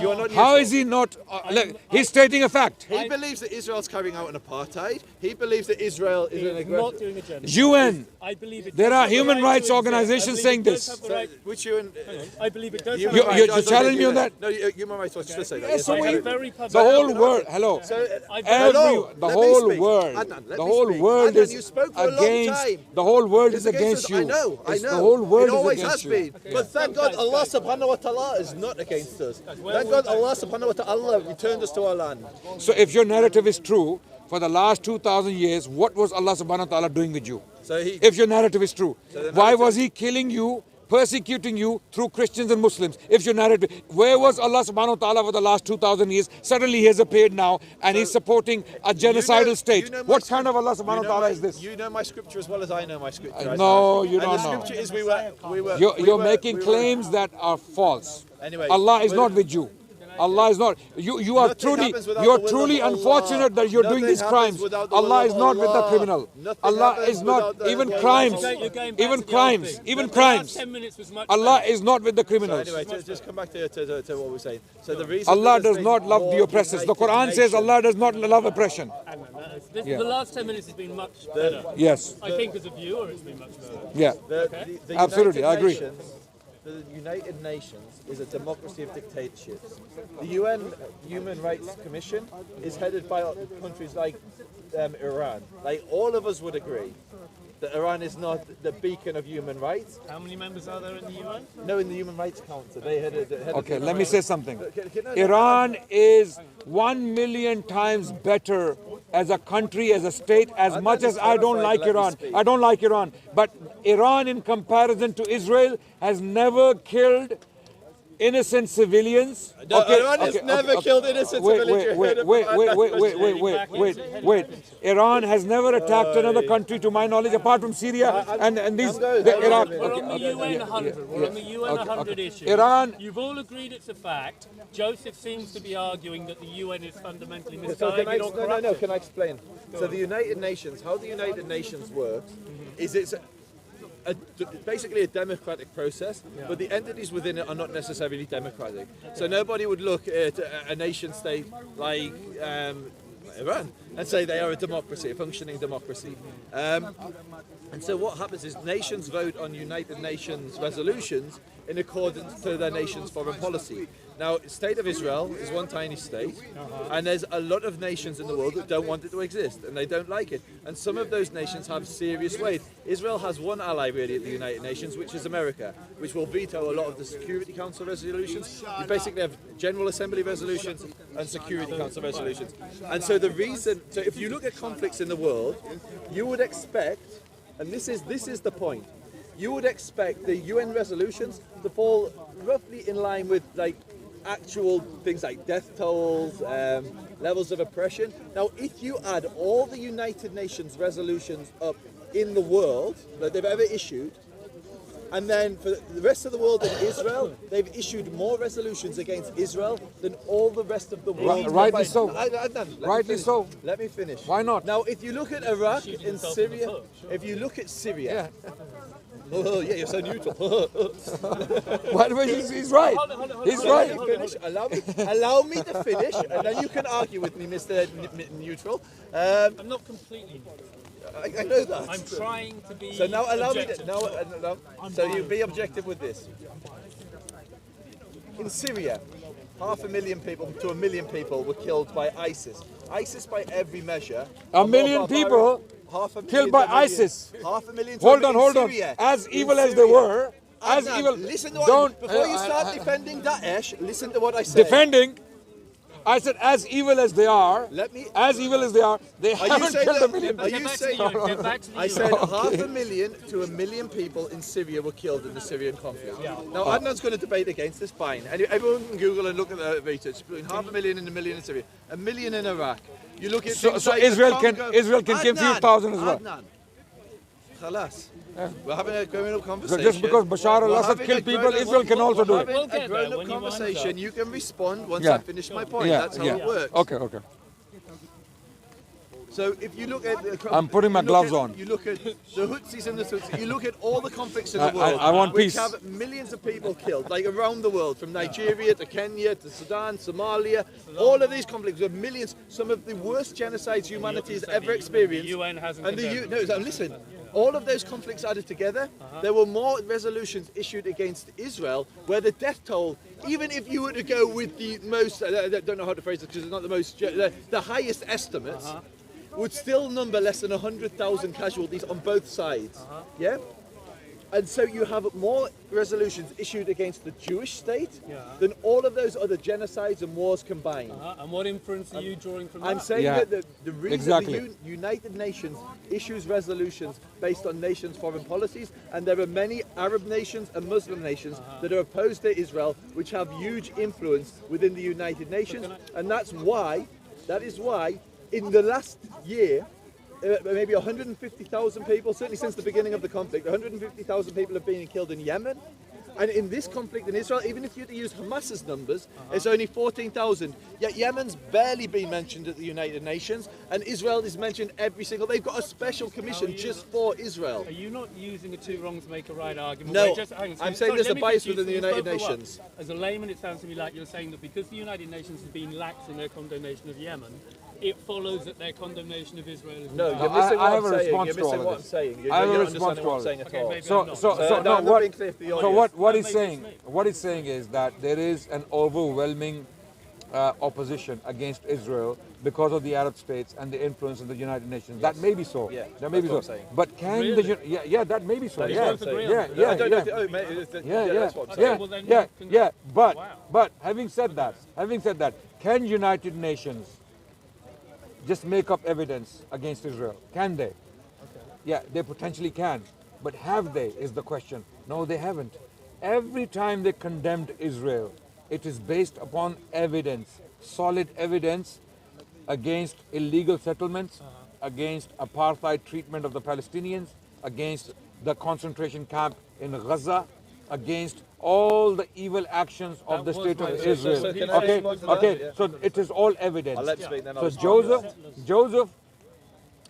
You are not neutral. How is he not? Look, he's stating a fact. He believes that Israel's carrying out an apartheid. He believes that Israel is an It's aggressor. not doing a genocide. UN. I believe it There does are have the human right to rights exist. organizations I saying believe it does this. have the right- Which UN? I believe it does You- have you- the right. you I don't challenge think me on you- that? No, human rights watch just say that. Yes, Yes, so I we- agree. Very public. The whole world, hello. So, The let me whole speak. world, Adnan, let the me whole speak. world Adnan, is you spoke for a long against. time. The whole world It's is against us. you. I know. It's the whole world It is always against has you. been. But thank God Allah subhanahu wa ta'ala is not against us. Thank God Allah subhanahu wa ta'ala returned us to our land. So if your narrative is true, for the last 2,000 years, what was Allah subhanahu wa ta'ala doing with you? So he, If your narrative is true, the why narrative- was he killing you, persecuting you through Christians and Muslims? If your narrative, where was Allah subhanahu wa ta'ala for the last 2,000 years? Suddenly he has appeared now and he's supporting a genocidal state. you know my What kind script- of Allah subhanahu wa ta'ala is this? You know my scripture as well as I know my scripture. No, you And don't the know. scripture is we were. You're making claims that are false. Anyway, Allah is well- not with you. Allah is not. You are Nothing truly, happens without you are the will truly of Allah. unfortunate that you're doing Nothing these crimes. happens without the will Allah of is not with the Allah. criminal. Nothing Allah happens is not without the even will of crimes. Allah. You're going back Even to the crimes. old thing. Even The crimes. last 10 minutes was much Allah better. is not with the criminals. Anyway, just come back to what we're saying. So the reason Allah that there's does not been love more the oppressors. The United Quran says Nations- Allah does not love oppression. The last 10 minutes has been much better. Yes. I think as a viewer it's been much better. Yeah. The Absolutely, United I agree. Nations, the United Nations is a democracy of dictatorships. The UN Human Rights Commission is headed by countries like Iran. Like all of us would agree that Iran is not the beacon of human rights. How many members are there in the UN? No, in the Human Rights Council, they headed. Okay, let me say something. Can I- Iran is 1 million times better as a country, as a state, as much as I don't like Iran. I don't like Iran. But Iran, in comparison to Israel, has never killed innocent civilians. No, Iran has never killed innocent civilians. You heard Wait. Iran has never attacked another country, to my knowledge, apart from Syria and these. Iraq. We're on the UN 100. We're on the UN 100 issue. Iran. You've all agreed it's a fact. Joseph seems to be arguing that the UN is fundamentally So can I, misguided or no, corrupted. can I explain? So the United Nations, how the United Nations works, is it's basically a democratic process, but the entities within it are not necessarily democratic. So nobody would look at a nation state like Iran and say they are a democracy, a functioning democracy. And so what happens is nations vote on United Nations resolutions in accordance to their nation's foreign policy. Now, the state of Israel is one tiny state, and there's a lot of nations in the world that don't want it to exist, and they don't like it. And some of those nations have serious weight. Israel has one ally, really, at the United Nations, which is America, which will veto a lot of the Security Council resolutions. You basically have General Assembly resolutions and Security Council resolutions. And so the reason, so if you look at conflicts in the world, you would expect, and this is the point, you would expect the UN resolutions to fall roughly in line with like actual things like death tolls, levels of oppression. Now, if you add all the United Nations resolutions up in the world that they've ever issued, and then for the rest of the world in Israel, they've issued more resolutions against Israel than all the rest of the world. Rightly so. Rightly so. Let me finish. Why not? Now, if you look at Iraq Shoot and yourself in the Syria, foot, sure. if you look at Syria, oh yeah, you're so neutral. He's right. He's right. Let me finish. Allow me to finish, and then you can argue with me, Mr. Neutral. I'm not completely. I know that. I'm trying to be. So now allow me to. objective. So you be objective with this. In Syria, 500,000 people to 1 million people were killed by ISIS. ISIS, by every measure, A million people killed by ISIS. 500,000. Hold on. As evil as they were, as Adnan, evil. Listen to what Don't before you start defending Daesh. Listen to what I said. defending. I said, as evil as they are, Let me. as evil as they are, they Are you haven't saying killed that- a million. Are you Get back to saying? the UN. Get back to the I UN. said 500,000 to 1 million people in Syria were killed in the Syrian conflict. Now, Adnan's going to debate against this, fine. Everyone can Google and look at the research. Between 500,000 and 1 million in Syria, 1 million in Iraq. You look at So things like Israel the can Congo. kill a few thousand as well. Adnan, Khalas. We're having a grown-up So conversation. just because Bashar We're al-Assad having killed a people, grown-up- Israel can also do we're it. having We'll get a there grown-up when he winds conversation. up. You can respond once Yeah. I finish my point. Yeah, That's how yeah. it works. Okay. So if you look at the I'm putting my you look gloves at- on. You look at the Houthis and the Tutsis. You look at all the conflicts in the I world. want which peace. have millions of people killed, like around the world, from Nigeria to Kenya to Sudan, Somalia. All of these conflicts with millions. Some of the worst genocides humanity has ever experienced. The UN hasn't And condemned no, listen. All of those conflicts added together, there were more resolutions issued against Israel where the death toll, even if you were to go with the most, I don't know how to phrase it because it's not the most, the highest estimates, would still number less than 100,000 casualties on both sides. Yeah? And so you have more resolutions issued against the Jewish state than all of those other genocides and wars combined. And what inference are you drawing from I'm that? saying Yeah. that the reason Exactly. the United Nations issues resolutions based on nations' foreign policies, and there are many Arab nations and Muslim nations that are opposed to Israel, which have huge influence within the United Nations, and that is why, in the last year, maybe 150,000 people, certainly since the beginning of the conflict, 150,000 people have been killed in Yemen. And in this conflict in Israel, even if you were to use Hamas's numbers, it's only 14,000. Yet Yemen's barely been mentioned at the United Nations, and Israel is mentioned every single. They've got a special commission just for Israel. Are you not using a two wrongs make a right argument? No, Where hang on, I'm saying sorry, there's let a me bias confuse within the you United both for one. Nations. As a layman, it sounds to me like you're saying that because the United Nations has been lax in their condemnation of Yemen, it follows that their condemnation of Israel is No, not. you're missing I what have a I'm saying. response You're to all missing of what I'm this. saying. You're I have a not response understanding to what all I'm of saying this. at all. maybe So, I'm not. so, so, no, no, I'm not being clear for the audience. what he's That saying, makes what he's saying is that there is an overwhelming opposition against Israel because of the Arab states and the influence of the United Nations. That may be so. Yeah, that may be that's so. what I'm saying. But can Really? that may be so. That is Yeah, what I'm saying. yeah, I yeah, don't yeah. know. Oh, mate, Yeah, that's what I'm yeah, saying. well then yeah, you can- yeah. Wow. But having said that, can United Nations just make up evidence against Israel? Can they? Yeah, they potentially can. But have they is the question. No, they haven't. Every time they condemned Israel, it is based upon evidence, solid evidence against illegal settlements, against apartheid treatment of the Palestinians, against the concentration camp in Gaza, against all the evil actions of the was state my of question. Israel. So can I Okay, respond to that? okay. Yeah. So it is all evidence. I'll let you speak, then I'll So respond. Joseph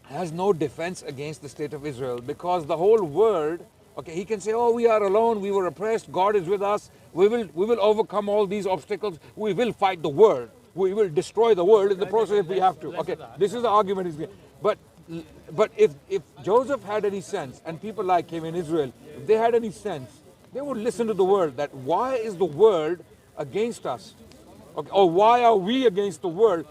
has no defense against the state of Israel because the whole world, okay, he can say, oh, we are alone, we were oppressed, God is with us, we will overcome all these obstacles, we will fight the world, we will destroy the world in the process if we have to. Okay, this is the argument he's giving. But if Joseph had any sense, and people like him in Israel, if they had any sense, they would listen to the world, that why is the world against us? Okay, or why are we against the world?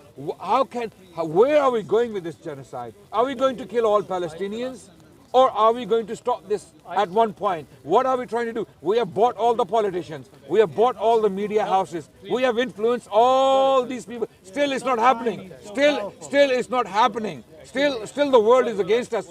Where are we going with this genocide? Are we going to kill all Palestinians? Or are we going to stop this at one point? What are we trying to do? We have bought all the politicians. We have bought all the media houses. We have influenced all these people. Still it's not happening. Still it's not happening. Still the world is against us.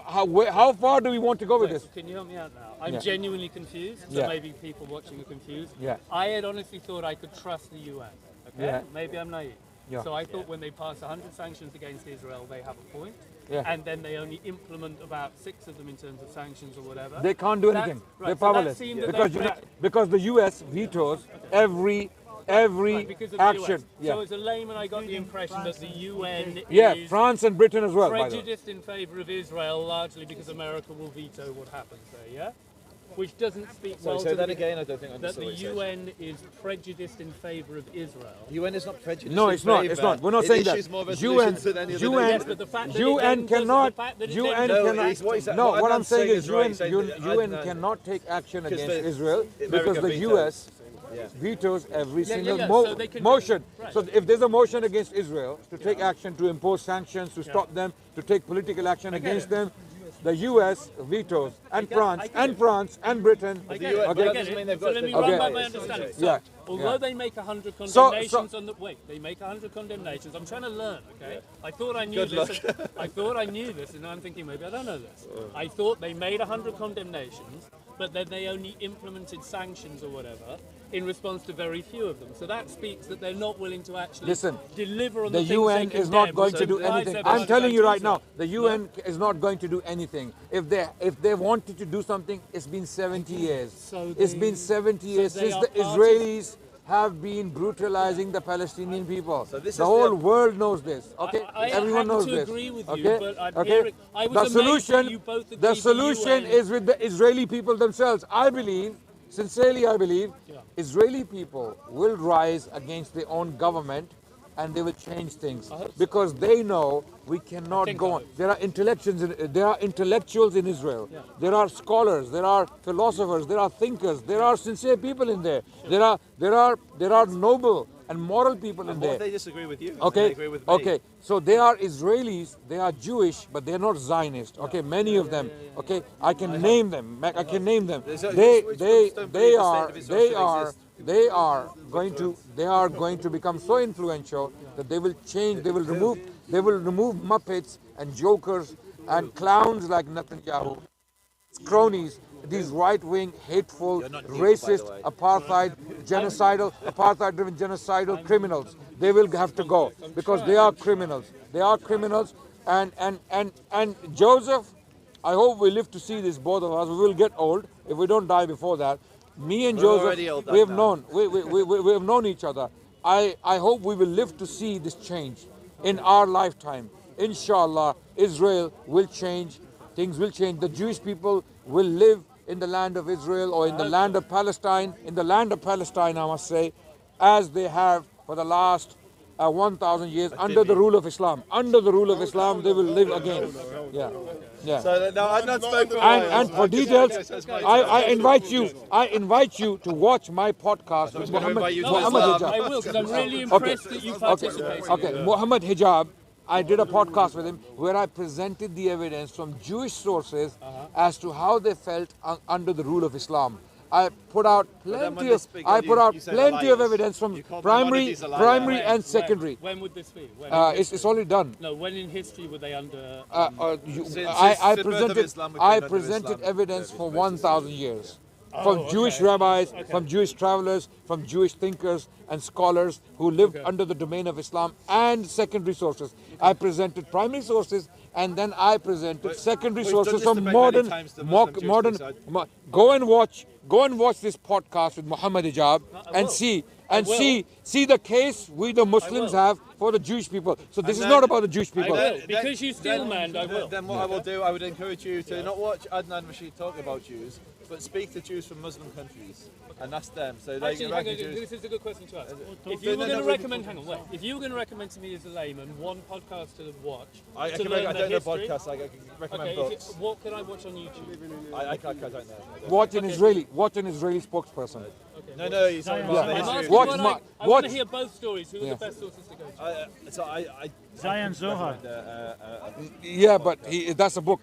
How far do we want to go with this? Can you help me out now? I'm Yeah. genuinely confused, so Yeah. maybe people watching are confused. Yeah. I had honestly thought I could trust the UN. Okay? Yeah. Maybe I'm naive. Yeah. So I thought when they pass 100 sanctions against Israel, they have a point. Yeah. And then they only implement about 6 of them in terms of sanctions or whatever. They can't do That's- anything. right, They're so that powerless seemed that because they- because the U.S. vetoes every Right, because of the action. US. Yeah. So as a layman, I got the impression that the UN Yeah, is France and Britain as well, by the way. prejudiced in favour of Israel largely because America will veto what happens there, yeah? Which doesn't speak Sorry, well say to that the, again. I don't think I that understood the what you said. UN is prejudiced in favour of Israel. UN is not prejudiced. No, in it's not. favour. It's not. We're not It saying that. issues more UN, resolutions than any other UN, Yes, but the fact that it UN then does- cannot. the fact that it UN then No, cannot. it's what he's- No, what what I'm Adnan's saying saying is is right. UN, He's saying that UN Adnan- cannot take action Because against the- Israel America because the vetoes. US Yeah. vetoes every single yeah, so they can- motion. right. So if there's a motion against Israel to take action, to impose sanctions, to stop them, to take political action against them, the US vetoes, and France and Britain. I get it. UN I but that get doesn't it. mean they've So got let to- me run Okay. by my understanding. So, Yeah, although yeah. they make 100 So- condemnations on the they make 100 condemnations. I'm trying to learn. Okay, I thought I knew Good this. I thought I knew this, and now I'm thinking maybe I don't know this. I thought they made 100 condemnations but then they only implemented sanctions or whatever in response to very few of them. So that speaks that they're not willing to actually deliver on the The things UN they is not condemn. going So to do why is anything. there I'm such telling you right anti-Israel? now, the UN is not going to do anything. If they wanted to do something, it's been 70 years. So It's they- been 70 years they since are the part of- Israelis have been brutalizing the Palestinian people. So this The is whole the- world knows this. Okay, I everyone happen knows to this. agree with you, okay, but I'm okay. hearing- I was the amazed that solution, you both agreed the the solution UN is with the Israeli people themselves. I believe, sincerely, I believe, Israeli people will rise against their own government and they will change things because they know we cannot go on. There are intellectuals in Israel. There are scholars. There are philosophers. There are thinkers. There are sincere people in there. There are noble and moral people in What there. if they disagree with you? Okay. They agree with me. Okay. So they are Israelis. They are Jewish, but they're not Zionist. Okay. Many of them. Okay. I can name them. I can name them. So They which ones don't believe the state of Israel should exist? they are going to become so influential that they will change. They will remove Muppets and jokers and clowns like Netanyahu, cronies, these right-wing, hateful, not Jewish, racist, by the way. apartheid-driven genocidal criminals. They will have to go because they are criminals. They are criminals. And Joseph, I hope we live to see this, both of us. We will get old if we don't die before that. Me and We're Joseph, already old, we have Adnan. we have known each other. I hope we will live to see this change in our lifetime. Inshallah, Israel will change. Things will change. The Jewish people will live in the land of Israel or in the land of Palestine. In the land of Palestine, I must say, as they have for the last 1,000 years under the rule of Islam. Under the rule of Islam, they will live again. Yeah, yeah. So now I've not spoken for a And while. for details, I invite you to watch my podcast with gonna invite you to Muhammad Islam. I Hijab. will, because I'm really impressed that you participated. Okay, Muhammad Hijab. I did a podcast with him where I presented the evidence from Jewish sources as to how they felt under the rule of Islam. I put out then when plenty they of speak on you say plenty of liars. evidence from You call primary Maimonides a liar. and secondary. When would this be? When It's already done. no, when in history were they under? Since I the birth of presented Islam, we've been under presented Islam. evidence for 1,000 years. From Jewish rabbis, from Jewish travelers, from Jewish thinkers and scholars who lived under the domain of Islam and secondary sources. I presented primary sources and then I presented secondary we've done sources this from debate modern, many times, the Muslim modern. Jewish Go and watch this podcast with Muhammad Hijab and see the case we the Muslims have for the Jewish people. So this is then- not about the Jewish people. will. Because you steel manned, I will. Then what I will do, I would encourage you to not watch Adnan Rashid talk about Jews, but speak to Jews from Muslim countries and ask them. So they Actually, can hang on, reckon Jews. this is a good question to ask. If No, you no, were no, going to we- recommend, hang on, wait. If you were going to recommend to me as a layman one podcast to watch, I to can learn I the don't know history, podcasts. I can recommend okay, books. what can I watch on YouTube? I don't know. Watch an Israeli spokesperson. No, he's talking about the I'm history. asking Watch what my- I want to watch- hear both stories. Who are the best sources to go to? So I Zion Zohar. Yeah, but that's a book.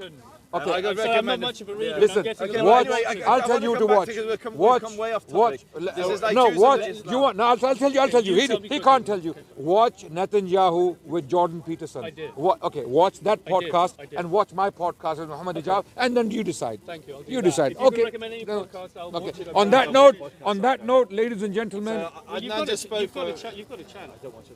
I Okay. could So I'm not recommend. much of a reader. Listen, I'm getting Okay, a well, watch. lot of anyway, I'll I tell wanna you come to back watch. because we've Watch. come way off Watch. topic. This is like No, Jews watch. and Islam. You want? No, I'll tell you. You tell me He can't tell you. Watch Netanyahu with Jordan Peterson. I did. Okay, watch that I did, podcast I did. and watch my podcast with Muhammad Hijab, and then you decide. Thank you. I'll do You that. decide. If you Okay. can recommend any No. podcast, I'll Okay. watch it. On that note, ladies and gentlemen. You've Adnan got just spoke you've got for. you've got a channel.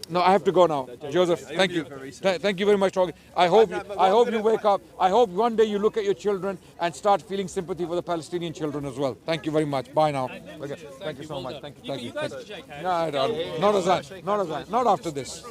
No, I have to go now. Joseph, thank you. Thank you very much. I hope you wake up. I hope one day you look at your children and start feeling sympathy for the Palestinian children as well. Thank you very much. Bye now. Okay. Thank you so much. Thank you. You guys can shake hands. No, I don't. Not as I. Not after this.